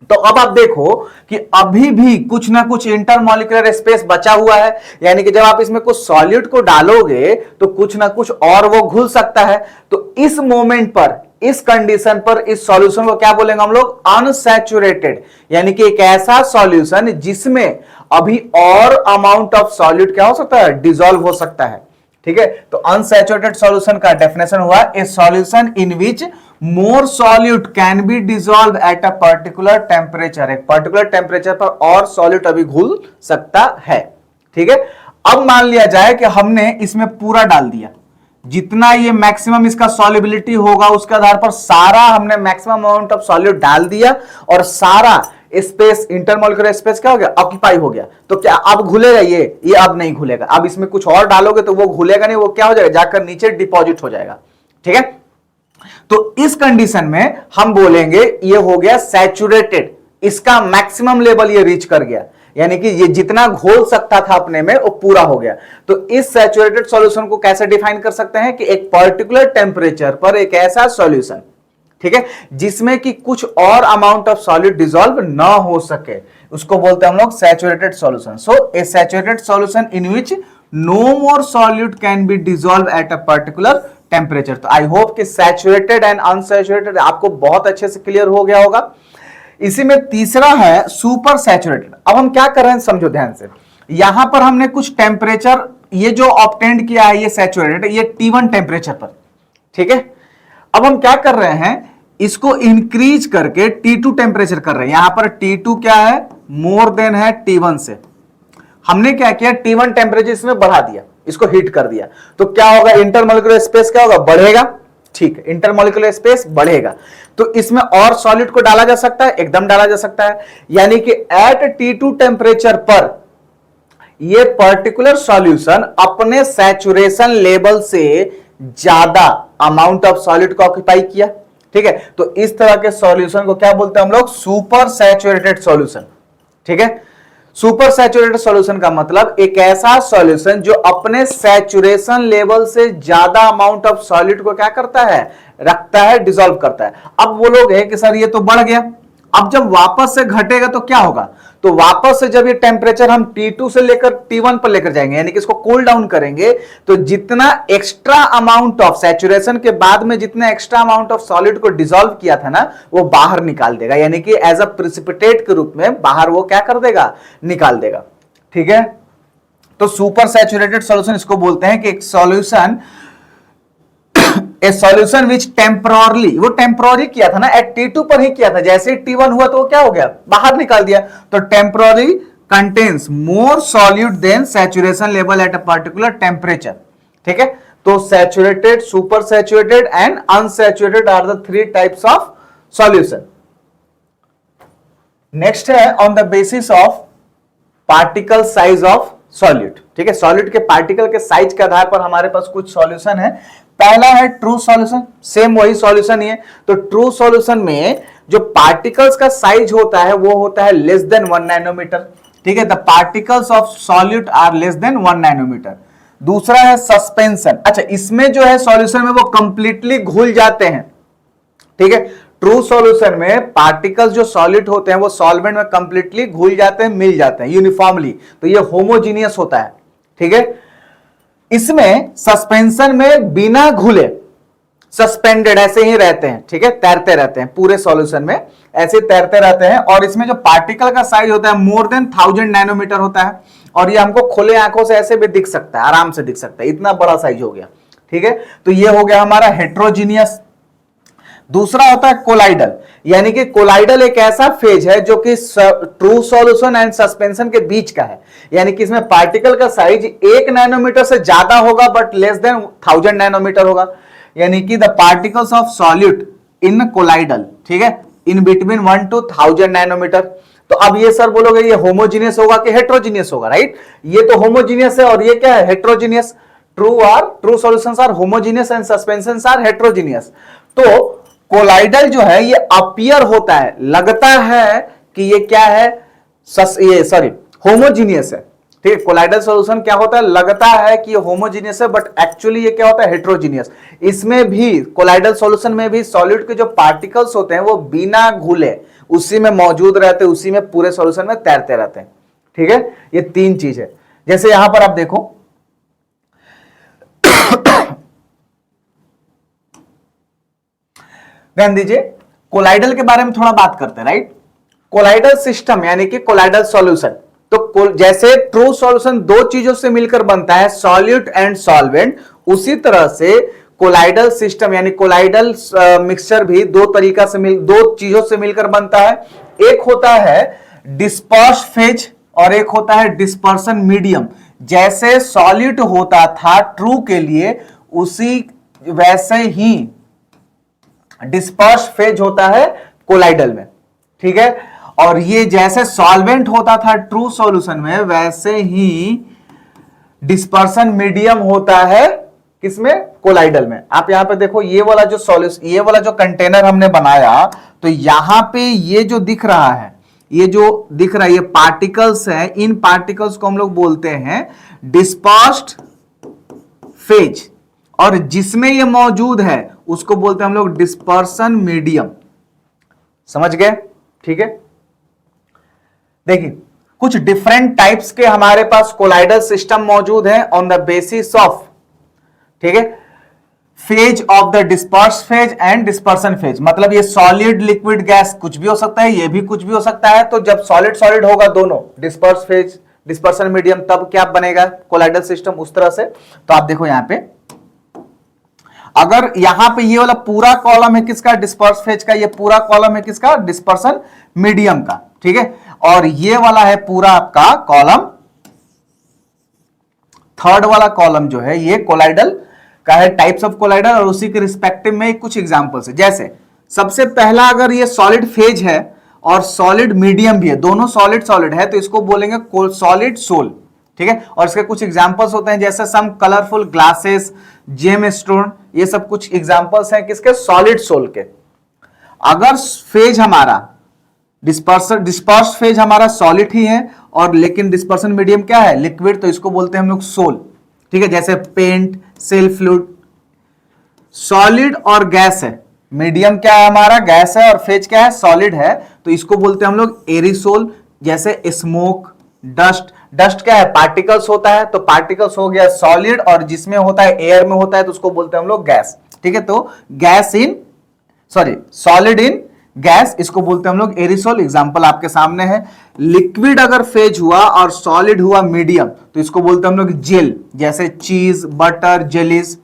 तो अब आप देखो कि अभी भी कुछ ना कुछ इंटरमॉलिक्यूलर स्पेस बचा हुआ है, यानी कि जब आप इसमें कुछ सॉल्यूट को डालोगे तो कुछ ना कुछ और वो घुल सकता है। तो इस मोमेंट पर, इस कंडीशन पर, इस सॉल्यूशन को क्या बोलेंगे हम लोग? अनसैचुरेटेड, यानी कि एक ऐसा सॉल्यूशन जिसमें अभी और अमाउंट ऑफ सॉल्यूट क्या हो सकता है? डिसॉल्व हो सकता है, ठीक है। तो अनसैचुरेटेड सॉल्यूशन का डेफिनेशन हुआ ए solution in which more solute can be dissolve at a particular temperature, एक पर्टिकुलर टेम्परेचर पर और सॉल्यूट अभी घुल सकता है, ठीक है। अब मान लिया जाए कि हमने इसमें पूरा डाल दिया, जितना ये मैक्सिमम इसका सॉल्युबिलिटी होगा उसके आधार पर सारा हमने मैक्सिमम अमाउंट ऑफ सॉल्यूट डाल दिया, और सारा स्पेस, इंटरमॉलिक्यूलर स्पेस क्या हो गया? ऑक्यूपाई हो गया। तो क्या अब घुलेगा? ये अब नहीं घुलेगा। अब इसमें कुछ और डालोगे तो वो घुलेगा नहीं, वो क्या हो जाएगा? जाकर नीचे डिपॉजिट हो जाएगा, ठीक है। तो इस कंडीशन में हम बोलेंगे ये हो गया सैचुरेटेड, इसका मैक्सिमम लेवल ये रीच कर गया, यानी कि ये जितना घोल सकता था अपने में वो पूरा हो गया। तो इस सैचुरेटेड सॉल्यूशन को कैसे डिफाइन कर सकते हैं? कि एक पर्टिकुलर टेम्परेचर पर एक ऐसा सॉल्यूशन, ठीक है, जिसमें कि कुछ और अमाउंट ऑफ सॉल्यूट डिसॉल्व ना हो सके, उसको बोलते हैं हम लोग saturated solution. So a saturated solution in which no more solute can be dissolve at a particular temperature. तो आई होप कि सैचुरेटेड एंड अनसैचुरेटेड आपको बहुत अच्छे से क्लियर हो गया होगा। इसी में तीसरा है सुपर सैचुरेटेड। अब हम क्या कर रहे हैं समझो ध्यान से। यहां पर हमने कुछ टेम्परेचर, ये जो ऑब्टेंड किया है ये सैचुरेटेड है, ये T1 टेम्परेचर पर, ठीक है। अब हम क्या कर रहे हैं? इसको इंक्रीज करके T2 टेम्परेचर कर रहे हैं। यहां पर T2 क्या है? मोर देन है T1 से। हमने क्या किया? T1 टेम्परेचर इसमें बढ़ा दिया, इसको हीट कर दिया, तो क्या होगा? इंटरमॉलिक्यूलर स्पेस क्या होगा? बढ़ेगा, ठीक है। इंटरमॉलिक्यूलर स्पेस बढ़ेगा तो इसमें और सॉलिड को डाला जा सकता है, एकदम डाला जा सकता है। यानी कि एट T2 टेम्परेचर पर ये पर्टिकुलर सॉल्यूशन अपने सैचुरेशन लेवल से ज्यादा अमाउंट ऑफ सॉलिड को ऑक्यूपाई किया, ठीक है, तो इस तरह के सॉल्यूशन को क्या बोलते हैं हम लोग, सुपर सैचुरेटेड सॉल्यूशन, ठीक है। सुपर सैचुरेटेड सॉल्यूशन का मतलब एक ऐसा सॉल्यूशन जो अपने सैचुरेशन लेवल से ज्यादा अमाउंट ऑफ सॉलिड को क्या करता है, रखता है, डिसॉल्व करता है। अब वो लोग है कि सर ये तो बढ़ गया, अब जब वापस से घटेगा तो क्या होगा, तो वापस से जब ये टेम्परेचर हम T2 से लेकर T1 पर लेकर जाएंगे, यानी कि इसको कूल डाउन करेंगे, तो जितना एक्स्ट्रा अमाउंट ऑफ सैचुरेशन के बाद में जितना एक्स्ट्रा अमाउंट ऑफ सॉलिड को डिसॉल्व किया था ना, वो बाहर निकाल देगा, यानी कि एज अ प्रिसिपिटेट के रूप में बाहर वो क्या कर देगा, निकाल देगा, ठीक है। तो सुपर सैचुरेटेड सॉल्यूशन इसको बोलते हैं कि एक solution, A solution which temporarily, वो टेम्पोररी किया था ना, एट T2 पर ही किया था, जैसे T1 हुआ तो वो क्या हो गया, बाहर निकाल दिया, तो temporary contains more solute than saturation level at a particular temperature, ठीक है। तो saturated, super saturated and unsaturated are the three types of solution. Next है on the basis of particle size of solid, ठीक है, solid के particle के size के आधार पर हमारे पास कुछ सॉल्यूशन है। पहला है ट्रू सॉल्यूशन, सेम वही सॉल्यूशन ही है। तो ट्रू सॉल्यूशन में जो पार्टिकल्स का साइज होता है वो होता है लेस देन 1 नैनोमीटर, ठीक है, the particles of solute are less than 1 nanometre. दूसरा है सस्पेंशन, अच्छा इसमें जो है सॉल्यूशन में वो कंप्लीटली घुल जाते हैं, ठीक है। ट्रू सॉल्यूशन में पार्टिकल्स जो सॉलिड होते हैं वो सॉल्वेंट में कंप्लीटली घुल जाते हैं, मिल जाते हैं यूनिफॉर्मली, तो ये होमोजीनियस होता है, ठीक है। इसमें सस्पेंशन में बिना घुले सस्पेंडेड ऐसे ही रहते हैं, ठीक है, तैरते रहते हैं, पूरे सॉल्यूशन में ऐसे तैरते रहते हैं। और इसमें जो पार्टिकल का साइज होता है मोर देन 1000 नैनोमीटर होता है, और ये हमको खुले आंखों से ऐसे भी दिख सकता है, आराम से दिख सकता है, इतना बड़ा साइज हो गया, ठीक है। तो ये हो गया हमारा हेट्रोजीनियस। दूसरा होता है कोलाइडल, यानी कि कोलाइडल एक ऐसा फेज है जो कि ट्रू सॉल्यूशन एंड सस्पेंशन के बीच का है, यानी कि इसमें पार्टिकल का साइज 1 नैनोमीटर से ज्यादा होगा बट लेस देन 1000 नैनोमीटर होगा, यानी कि the particles of solute in colloidal, ठीक है, इन बिटवीन 1 to 1000 नैनोमीटर। तो अब ये सर बोलोगे ये होमोजीनियस होगा कि हेट्रोजीनियस होगा, राइट, ये तो होमोजीनियस है और ये क्या है, heterogeneous. True solutions are homogeneous and suspensions are heterogeneous. तो कोलाइडल जो है ये अपीयर होता है, लगता है कि ये क्या है, होमोजीनियस है, ठीक है। कोलाइडल सॉल्यूशन क्या होता है, लगता है कि ये होमोजीनियस है बट एक्चुअली ये क्या होता है, हेट्रोजीनियस। इसमें भी कोलाइडल सॉल्यूशन में भी सॉलिड के जो पार्टिकल्स होते हैं वो बिना घुले उसी में मौजूद रहते हैं, उसी में पूरे सॉल्यूशन में तैरते रहते हैं, ठीक है। ये तीन चीज है। जैसे यहां पर आप देखो ध्यान दीजिए, कोलाइडल के बारे में थोड़ा बात करते हैं, राइट। कोलाइडल सिस्टम यानी कि कोलाइडल सॉल्यूशन, तो जैसे ट्रू सॉल्यूशन दो चीजों से मिलकर बनता है, सॉल्यूट एंड सॉल्वेंट, उसी तरह से कोलाइडल सिस्टम यानी कोलाइडल मिक्सचर भी दो चीजों से मिलकर बनता है। एक होता है डिस्पर्स फेज और एक होता है डिस्पर्सन मीडियम। जैसे सॉलिड होता था ट्रू के लिए, उसी वैसे ही डिस्पर्स फेज होता है कोलाइडल में, ठीक है। और ये जैसे सॉल्वेंट होता था ट्रू सॉल्यूशन में, वैसे ही डिस्पर्सन मीडियम होता है किसमें, कोलाइडल में। आप यहां पे देखो, ये वाला जो सॉल्यूशन, ये वाला जो कंटेनर हमने बनाया, तो यहां पे ये जो दिख रहा है, ये पार्टिकल्स हैं, इन पार्टिकल्स को हम लोग बोलते हैं डिस्पर्स्ड फेज, और जिसमें ये मौजूद है उसको बोलते हैं हम लोग डिस्पर्सन मीडियम। समझ गए, ठीक है। देखिए कुछ डिफरेंट टाइप्स के हमारे पास कोलाइडल सिस्टम मौजूद है ऑन द बेसिस ऑफ, ठीक है, phase of the disperse phase and dispersion phase. मतलब ये सॉलिड लिक्विड गैस कुछ भी हो सकता है, ये भी कुछ भी हो सकता है। तो जब सॉलिड सॉलिड होगा दोनों, डिस्पर्स फेज डिस्पर्सन मीडियम, तब क्या बनेगा कोलाइडल सिस्टम, उस तरह से। तो आप देखो यहां पे, अगर यहां पे ये वाला पूरा कॉलम है किसका, डिस्पर्स फेज का, ये पूरा कॉलम है किसका, डिस्पर्सन मीडियम का, ठीक है। और ये वाला है पूरा आपका कॉलम, थर्ड वाला कॉलम जो है ये कोलाइडल का है, टाइप्स ऑफ कोलाइडल, और उसी के रिस्पेक्टिव में कुछ एग्जांपल्स है। जैसे सबसे पहला, अगर ये सॉलिड फेज है और सॉलिड मीडियम भी है, दोनों सॉलिड सॉलिड है, तो इसको बोलेंगे सॉलिड सोल, ठीक है। और इसके कुछ एग्जांपल्स होते हैं जैसे सम कलरफुल ग्लासेस, जेम स्टोन, ये सब कुछ एग्जांपल्स हैं किसके, सॉलिड सोल के। अगर फेज हमारा डिस्पर्स फेज हमारा सॉलिड ही है और लेकिन डिस्पर्सन मीडियम क्या है, लिक्विड, तो इसको बोलते हैं हम लोग सोल, ठीक है। जैसे पेंट, सेल फ्लूइड, सॉलिड और गैस है, मीडियम क्या है हमारा, गैस है, और फेज क्या है, सॉलिड है, तो इसको बोलते हैं हम लोग एरिसोल। जैसे स्मोक, डस्ट क्या है, पार्टिकल्स होता है, तो पार्टिकल्स हो गया सॉलिड, और जिसमें होता है एयर में होता है तो उसको बोलते हैं हम लोग गैस, ठीक है। तो सॉलिड इन गैस, इसको बोलते हैं हम लोग एरिसोल। एग्जांपल आपके सामने है। लिक्विड अगर फेज हुआ और सॉलिड हुआ मीडियम तो इसको बोलते हैं हम लोग जेल, जैसे चीज, बटर, जेलीज।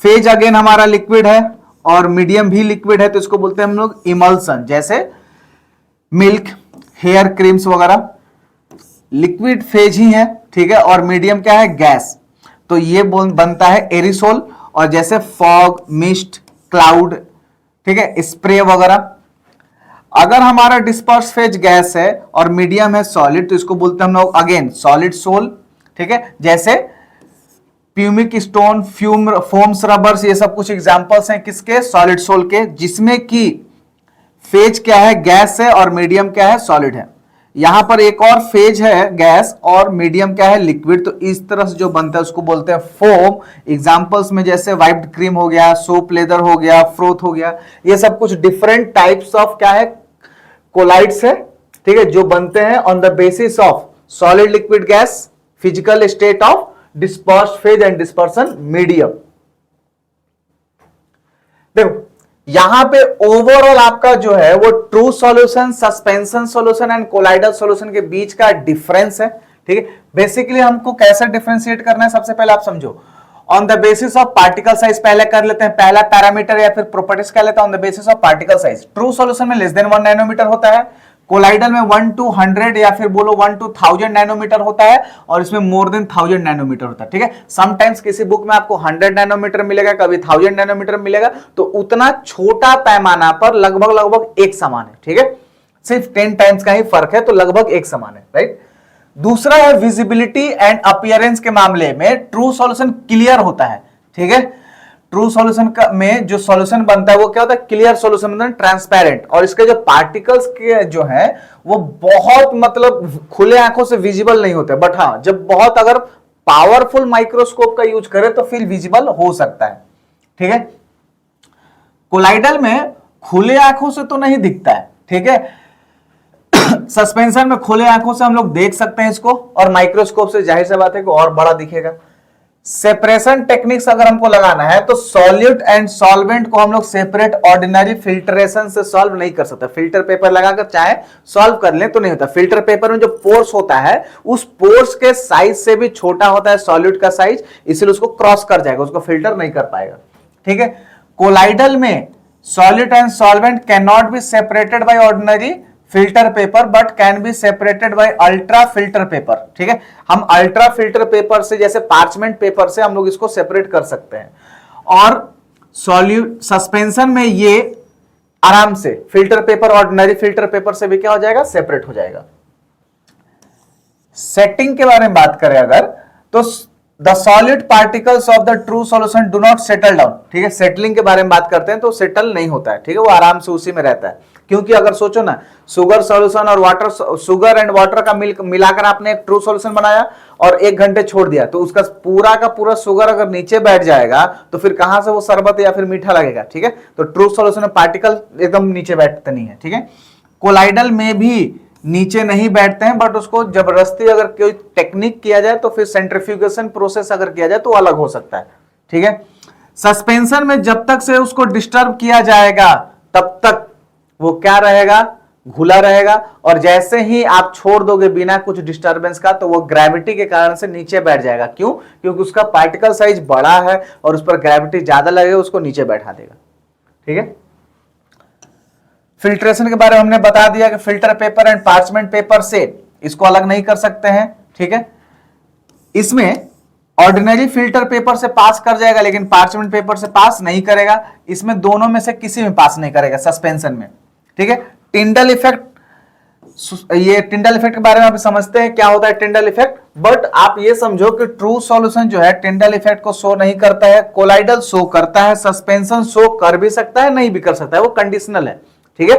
फेज अगेन हमारा लिक्विड है और मीडियम भी लिक्विड है तो इसको बोलते हैं हम लोग इमल्सन, जैसे मिल्क, हेयर क्रीम्स वगैरह, लिक्विड फेज ही है, ठीक है, और मीडियम क्या है, गैस, तो ये बनता है एरिसोल। और जैसे फॉग, मिस्ट, क्लाउड, ठीक है, स्प्रे वगैरह। अगर हमारा डिस्पर्स फेज गैस है और मीडियम है सॉलिड तो इसको बोलते हैं हम लोग अगेन सॉलिड सोल, ठीक है। जैसे प्यूमिक स्टोन, फोम्स, रबर्स, ये सब कुछ एग्जांपल्स हैं किसके, सॉलिड सोल के, जिसमें कि फेज क्या है, गैस है, और मीडियम क्या है, सॉलिड है। यहां पर एक और फेज है गैस और मीडियम क्या है, लिक्विड, तो इस तरह से जो बनता है उसको बोलते हैं फोम। एग्जांपल्स में जैसे वाइप्ड क्रीम हो गया, सोप लेदर हो गया, फ्रोथ हो गया, ये सब कुछ डिफरेंट टाइप्स ऑफ क्या है, कोलाइड्स है, ठीक है, जो बनते हैं on the basis of solid, liquid, gas, physical state of dispersed phase and dispersion medium. देखो यहां पे ओवरऑल आपका जो है वो true solution, suspension solution and colloidal solution के बीच का डिफरेंस है, ठीक है। बेसिकली हमको कैसे डिफरेंशिएट करना है, सबसे पहले आप समझो on the basis of particle size पहले कर लेते हैं, पहला पैरामीटर या फिर प्रॉपर्टीज कह लेते हैं on the basis of particle size. True solution में लेस देन 1 नैनोमीटर होता है, कोलाइडल में 1 to 100 या फिर बोलो 1 to 1000 नैनोमीटर होता है, और इसमें मोर देन 1000 नैनोमीटर होता है, ठीक है। समटाइम्स किसी बुक में आपको 100 नैनोमीटर मिलेगा, कभी 1000 नैनोमीटर मिलेगा, तो उतना छोटा पैमाना पर लगभग एक समान है, ठीक है, सिर्फ 10 टाइम्स का ही फर्क है, तो लगभग एक समान है, राइट। दूसरा है विजिबिलिटी एंड अपीयरेंस के मामले में ट्रू सॉल्यूशन क्लियर होता है, ठीक है। ट्रू सॉल्यूशन में जो सॉल्यूशन बनता है वो क्या होता है, क्लियर सॉल्यूशन बनता है, ट्रांसपेरेंट, और इसके जो पार्टिकल्स के जो है वो बहुत मतलब खुले आंखों से विजिबल नहीं होते, बट हाँ जब बहुत अगर पावरफुल माइक्रोस्कोप का यूज करें तो फिर विजिबल हो सकता है, ठीक है। कोलाइडल में खुले आंखों से तो नहीं दिखता है, ठीक है। सस्पेंशन में खुले आंखों से हम लोग देख सकते हैं इसको, और माइक्रोस्कोप से जाहिर सी बात है कि और बड़ा दिखेगा। सेपरेशन टेक्निक्स अगर हमको लगाना है तो सॉल्यूट एंड सॉल्वेंट को हम लोग सेपरेट ऑर्डिनरी फिल्ट्रेशन से सॉल्व नहीं कर सकते। फिल्टर पेपर लगाकर चाहे सॉल्व कर लें तो नहीं होता। फिल्टर पेपर में जो पोर्स होता है उस पोर्स के साइज से भी छोटा होता है सॉल्यूट का साइज, इसलिए उसको क्रॉस कर जाएगा, उसको फिल्टर नहीं कर पाएगा, ठीक है। कोलाइडल में solute and solvent can not be separated by ordinary filter paper but can be separated bye ultra filter paper, ठीक है। हम अल्ट्रा फिल्टर पेपर से, जैसे पार्चमेंट पेपर से हम लोग इसको सेपरेट कर सकते हैं, और सस्पेंशन में ये आराम से filter paper, ordinary filter paper से भी क्या हो जाएगा, सेपरेट हो जाएगा। सेटिंग के बारे में बात करें अगर, तो the solid particles of the true solution do not settle down, ठीक है। सेटलिंग के बारे में बात करते हैं तो सेटल नहीं होता है, ठीक है, वो आराम से उसी में रहता है। क्योंकि अगर सोचो ना, शुगर सॉल्यूशन और वाटर, शुगर एंड वाटर का मिलाकर आपने एक ट्रू सॉल्यूशन बनाया और 1 घंटे छोड़ दिया, तो उसका पूरा का पूरा शुगर अगर नीचे बैठ जाएगा तो फिर कहां से वो शरबत या फिर मीठा लगेगा, ठीक है। तो ट्रू सॉल्यूशन में पार्टिकल एकदम नीचे बैठते नहीं है, ठीक है। कोलाइडल में भी नीचे नहीं बैठते हैं, बट उसको जबरदस्ती अगर कोई टेक्निक किया जाए तो फिर सेंट्रीफ्यूगेशन प्रोसेस अगर किया जाए तो अलग हो सकता है, ठीक है। सस्पेंशन में जब तक से उसको डिस्टर्ब किया जाएगा तब तक वो क्या रहेगा, घुला रहेगा, और जैसे ही आप छोड़ दोगे बिना कुछ डिस्टरबेंस का तो वो ग्रेविटी के कारण से नीचे बैठ जाएगा। क्यों? क्योंकि उसका पार्टिकल साइज बड़ा है और उस पर ग्रेविटी ज्यादा लगेगा, उसको नीचे बैठा देगा, ठीक है। फिल्ट्रेशन के बारे में हमने बता दिया कि filter paper and parchment paper से इसको अलग नहीं कर सकते हैं, ठीक है। इसमें ऑर्डिनरी फिल्टर पेपर से पास कर जाएगा लेकिन पार्चमेंट पेपर से पास नहीं करेगा। इसमें दोनों में से किसी में पास नहीं करेगा सस्पेंशन में, ठीक है। टिंडल इफेक्ट ये टिंडल इफेक्ट के बारे में आप समझते हैं क्या होता है टिंडल इफेक्ट, बट आप ये समझो कि ट्रू सॉल्यूशन जो है टिंडल इफेक्ट को शो नहीं करता है, कोलाइडल शो करता है, सस्पेंशन शो कर भी सकता है, नहीं भी कर सकता है, वो कंडीशनल है। ठीक है,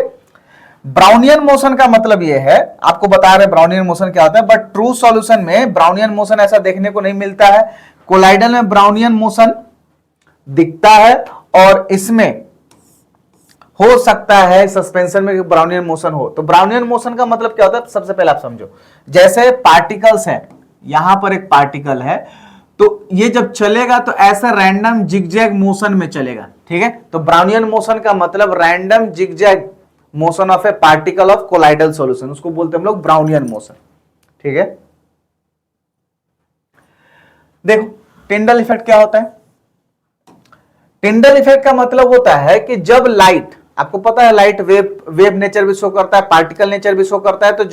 ब्राउनियन मोशन का मतलब ये है, आपको बता रहे ब्राउनियन मोशन क्या होता है, बट ट्रू सॉल्यूशन में ब्राउनियन मोशन ऐसा देखने को नहीं मिलता है। कोलाइडल में ब्राउनियन मोशन दिखता है और इसमें हो सकता है सस्पेंशन में ब्राउनियन मोशन हो। तो ब्राउनियन मोशन का मतलब क्या होता है, सबसे पहले आप समझो, जैसे पार्टिकल्स है, यहां पर एक पार्टिकल है, तो ये जब चलेगा तो ऐसा रैंडम जिगजैग मोशन में चलेगा। ठीक है, तो ब्राउनियन मोशन का मतलब random zigzag motion of A particle of colloidal solution, उसको बोलते हैं हम लोग ब्राउनियन मोशन। ठीक है, देखो टिंडल इफेक्ट क्या होता है। टिंडल इफेक्ट का मतलब होता है कि जब लाइट, आपको पता है लाइट वेव नेचर भी शो करता है, पार्टिकल नेचर भी शो करता है, तो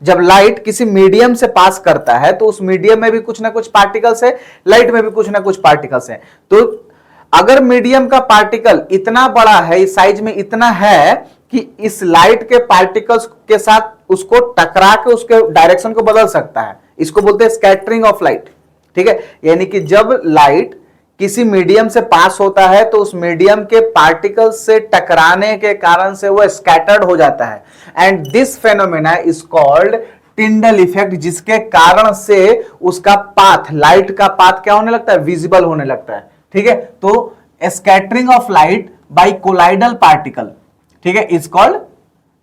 जब लाइट किसी मीडियम से पास करता है तो उस मीडियम में भी कुछ ना कुछ पार्टिकल्स है, लाइट में भी कुछ ना कुछ पार्टिकल्स है। तो अगर मीडियम का पार्टिकल इतना बड़ा है, इस साइज में इतना है कि इस लाइट के पार्टिकल्स के साथ उसको टकरा के उसके डायरेक्शन को बदल सकता है, इसको बोलते हैं स्कैटरिंग ऑफ लाइट। ठीक है, यानी कि जब लाइट किसी मीडियम से पास होता है तो उस मीडियम के पार्टिकल्स से टकराने के कारण से वो स्कैटर्ड हो जाता है, and this phenomena is called Tyndall effect, जिसके कारण से उसका पाथ, लाइट का पाथ क्या होने लगता है, विजिबल होने लगता है। ठीक है, तो scattering of light by colloidal particle, ठीक है, इज कॉल्ड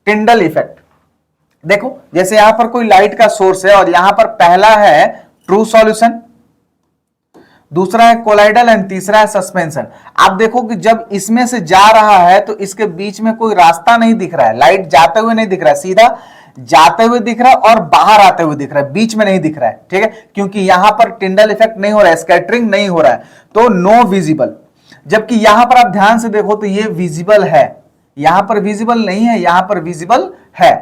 टिंडल इफेक्ट। देखो जैसे यहां पर कोई लाइट का सोर्स है और यहां पर पहला है ट्रू सॉल्यूशन, दूसरा है कोलाइडल एंड तीसरा है सस्पेंशन। आप देखो कि जब इसमें से जा रहा है तो इसके बीच में कोई रास्ता नहीं दिख रहा है, लाइट जाते हुए नहीं दिख रहा है, सीधा जाते हुए दिख रहा है और बाहर आते हुए दिख रहा है, बीच में नहीं दिख रहा है। ठीक है, क्योंकि यहां पर टिंडल इफेक्ट नहीं हो रहा है, स्कैटरिंग नहीं हो रहा है, तो नो विजिबल। जबकि यहां पर आप ध्यान से देखो तो ये विजिबल है, यहां पर विजिबल नहीं है, यहां पर विजिबल है।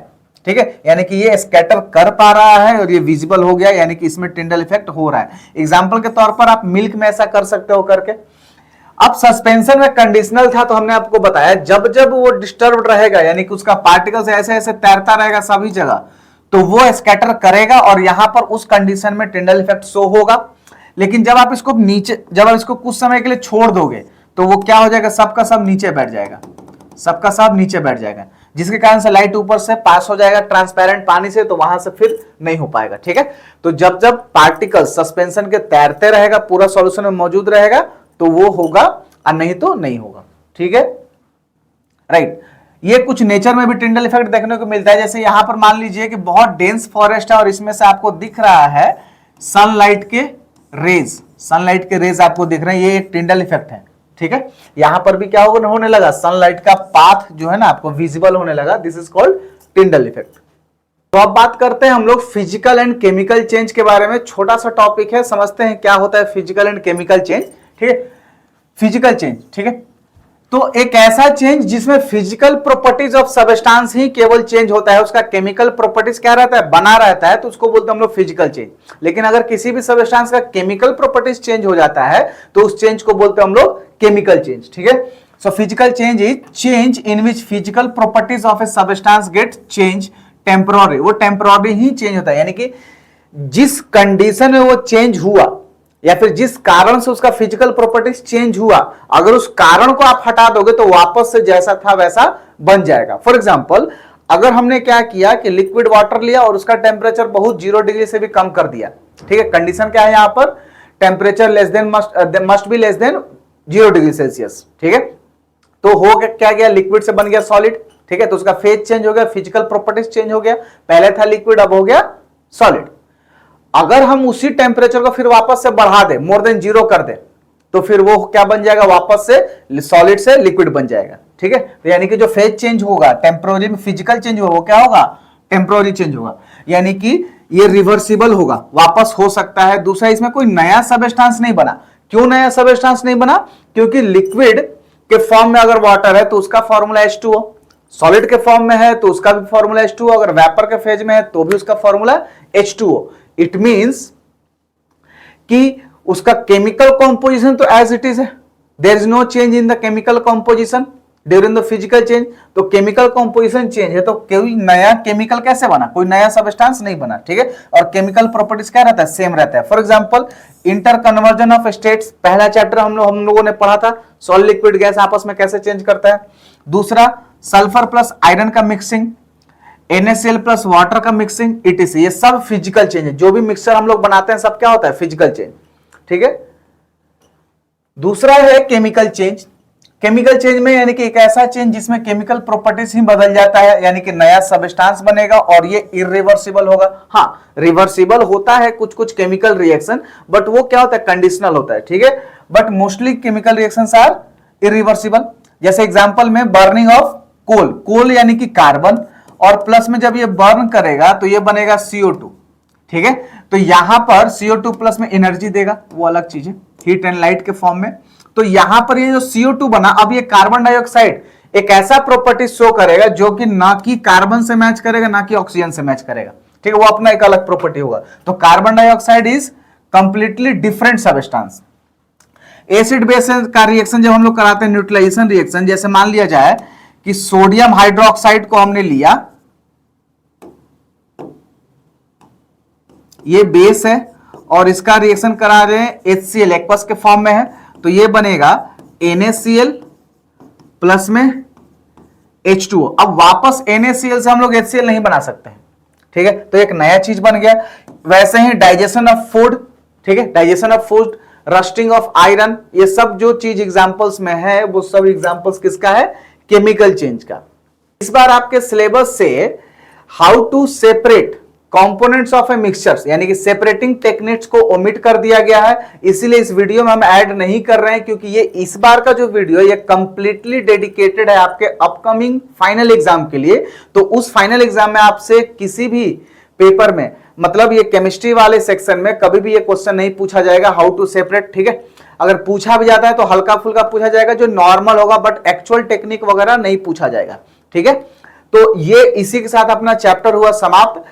ठीक है, यानी कि ये स्कैटर कर पा रहा है और ये विजिबल हो गया, यानी कि इसमें टिंडल इफेक्ट हो रहा है। एग्जांपल के तौर पर आप मिल्क में ऐसा कर सकते हो करके। अब सस्पेंशन में कंडीशनल था, तो हमने आपको बताया जब जब वो डिस्टर्ब रहेगा, यानी कि उसका पार्टिकल्स ऐसे ऐसे तैरता रहेगा सभी जगह, तो वो स्कैटर करेगा और यहां पर उस कंडीशन में टिंडल इफेक्ट शो होगा। लेकिन जब आप इसको नीचे, जब आप इसको कुछ समय के लिए छोड़ दोगे तो वो क्या हो जाएगा, सबका सब नीचे बैठ जाएगा, सबका सब नीचे बैठ जाएगा, जिसके कारण से लाइट ऊपर से पास हो जाएगा ट्रांसपेरेंट पानी से, तो वहां से फिर नहीं हो पाएगा। ठीक है, तो जब जब पार्टिकल सस्पेंशन के तैरते रहेगा, पूरा सॉल्यूशन में मौजूद रहेगा, तो वो होगा और नहीं तो नहीं होगा। ठीक है, राइट। ये कुछ नेचर में भी टिंडल इफेक्ट देखने को मिलता है। जैसे यहां पर मान लीजिए कि बहुत डेंस फॉरेस्ट है और इसमें से आपको दिख रहा है सनलाइट के रेज, सनलाइट के रेज आपको दिख रहे हैं, ये एक टिंडल इफेक्ट है। ठीक है, यहां पर भी क्या होने लगा, सनलाइट का पाथ जो है ना आपको विजिबल होने लगा, this is called Tyndall effect. तो अब बात करते हैं हम लोग फिजिकल एंड केमिकल चेंज के बारे में। छोटा सा टॉपिक है, समझते हैं क्या होता है फिजिकल एंड केमिकल चेंज। ठीक है, फिजिकल चेंज, ठीक है, तो एक ऐसा चेंज जिसमें फिजिकल प्रॉपर्टीज ऑफ सबस्टेंस ही केवल चेंज होता है, उसका केमिकल प्रॉपर्टीज क्या रहता है, बना रहता है, तो उसको बोलते हैं हम लोग फिजिकल चेंज। लेकिन अगर किसी भी सबस्टेंस का केमिकल प्रॉपर्टीज चेंज हो जाता है तो उस चेंज को बोलते हैं हम लोग केमिकल चेंज। ठीक है, so physical change is change in which physical properties of a substance get change temporary, वो टेम्पररी ही चेंज होता है, यानी कि जिस कंडीशन में वो चेंज हुआ या फिर जिस कारण से उसका फिजिकल प्रॉपर्टीज चेंज हुआ, अगर उस कारण को आप हटा दोगे तो वापस से जैसा था वैसा बन जाएगा। फॉर एग्जांपल, अगर हमने क्या किया कि लिक्विड वाटर लिया और उसका टेम्परेचर बहुत 0 डिग्री से भी कम कर दिया, ठीक है, कंडीशन क्या है यहां पर, temperature less than must be less than 0 degree Celsius. ठीक है, तो हो क्या गया, लिक्विड से बन गया सॉलिड। ठीक है, तो उसका फेज चेंज हो गया, फिजिकल प्रॉपर्टीज चेंज हो गया, पहले था लिक्विड अब हो गया सॉलिड। अगर हम उसी टेम्परेचर को फिर वापस से बढ़ा दे, मोर देन 0 कर दे, तो फिर वो क्या बन जाएगा, वापस से सॉलिड से लिक्विड बन जाएगा। ठीक है, तो यानी कि जो फेज चेंज होगा, टेम्पररी में फिजिकल चेंज होगा, वो क्या होगा, टेम्पररी चेंज होगा, यानी कि ये रिवर्सिबल होगा, वापस हो सकता है। दूसरा, इसमें कोई नया सबस्टेंस नहीं बना। क्यों नया सबस्टेंस नहीं बना, क्योंकि लिक्विड के फॉर्म में अगर वाटर है तो उसका फॉर्मूला H2O, सॉलिड के फॉर्म में है तो उसका भी फॉर्मूला H2O, अगर वेपर के फेज में है तो भी उसका फॉर्मूला H2O। इट मींस कि उसका केमिकल कॉम्पोजिशन तो एज इट इज है, there is no change in the chemical composition. During the physical change. तो केमिकल कॉम्पोजिशन चेंज है तो कोई नया केमिकल कैसे बना, कोई नया सबस्टेंस नहीं बना, ठीक है। और केमिकल प्रॉपर्टीज क्या रहता है, सेम रहता है। For example inter conversion of states, पहला चैप्टर हम लोगों ने पढ़ा था, सॉलिड लिक्विड गैस आपस में कैसे चेंज करता है। दूसरा सल्फर प्लस आयरन का मिक्सिंग, NaCl प्लस वाटर का मिक्सिंग, etc, ये सब फिजिकल चेंज है। जो भी मिक्सचर हम लोग बनाते हैं सब क्या होता है, फिजिकल चेंज, ठीक है। दूसरा है केमिकल चेंज। केमिकल चेंज में यानी कि एक ऐसा चेंज जिसमें केमिकल प्रॉपर्टीज ही बदल जाता है, यानी कि नया सबस्टेंस बनेगा और ये इरिवर्सिबल होगा। हाँ, रिवर्सिबल होता है कुछ कुछ केमिकल रिएक्शन, बट वो क्या होता है, कंडीशनल होता है, ठीक है। But mostly chemical reactions are irreversible. जैसे एग्जांपल में बर्निंग ऑफ कोल, कोल यानी कि कार्बन, और प्लस में जब ये बर्न करेगा तो ये बनेगा CO2, ठीक है। तो यहां पर CO2 प्लस में एनर्जी देगा, वो अलग चीज है, हीट एंड लाइट के फॉर्म में। तो यहां पर ये जो CO2 बना, अब ये कार्बन डाइऑक्साइड एक ऐसा प्रॉपर्टी शो करेगा जो कि ना कि कार्बन से मैच करेगा ना कि ऑक्सीजन से मैच करेगा, ठीक है, वो अपना एक अलग प्रॉपर्टी होगा। तो carbon dioxide is completely different substance. Acid base का रिएक्शन जब हम लोग कराते हैं, न्यूट्रलाइजेशन रिएक्शन, जैसे मान लिया जाए कि सोडियम हाइड्रोक्साइड को हमने लिया, ये बेस है और इसका रिएक्शन करा रहे हैं HCl एक्वस के फॉर्म में है, तो ये बनेगा NaCl प्लस में H2O। अब वापस NaCl से हम लोग HCl नहीं बना सकते हैं, ठीक है, तो एक नया चीज बन गया। वैसे ही डाइजेशन ऑफ फूड, ठीक है, digestion of food, rusting of iron, ये सब जो चीज एग्जांपल्स में है वो सब एग्जांपल्स किसका है, केमिकल चेंज का। इस बार आपके सिलेबस से how to separate components of a mixtures यानी कि सेपरेटिंग टेक्निक्स को ओमिट कर दिया गया है, इसीलिए इस वीडियो में हम ऐड नहीं कर रहे हैं, क्योंकि ये इस बार का जो वीडियो ये कंप्लीटली डेडिकेटेड है आपके अपकमिंग फाइनल एग्जाम के लिए। तो उस फाइनल एग्जाम में आपसे किसी भी पेपर में, मतलब ये केमिस्ट्री वाले सेक्शन में कभी भी ये क्वेश्चन नहीं पूछा जाएगा हाउ टू सेपरेट, ठीक है। अगर पूछा भी जाता है तो हल्का फुल्का पूछा जाएगा जो नॉर्मल होगा, बट एक्चुअल टेक्निक वगैरह नहीं पूछा जाएगा, ठीक है। तो ये इसी के साथ अपना चैप्टर हुआ समाप्त।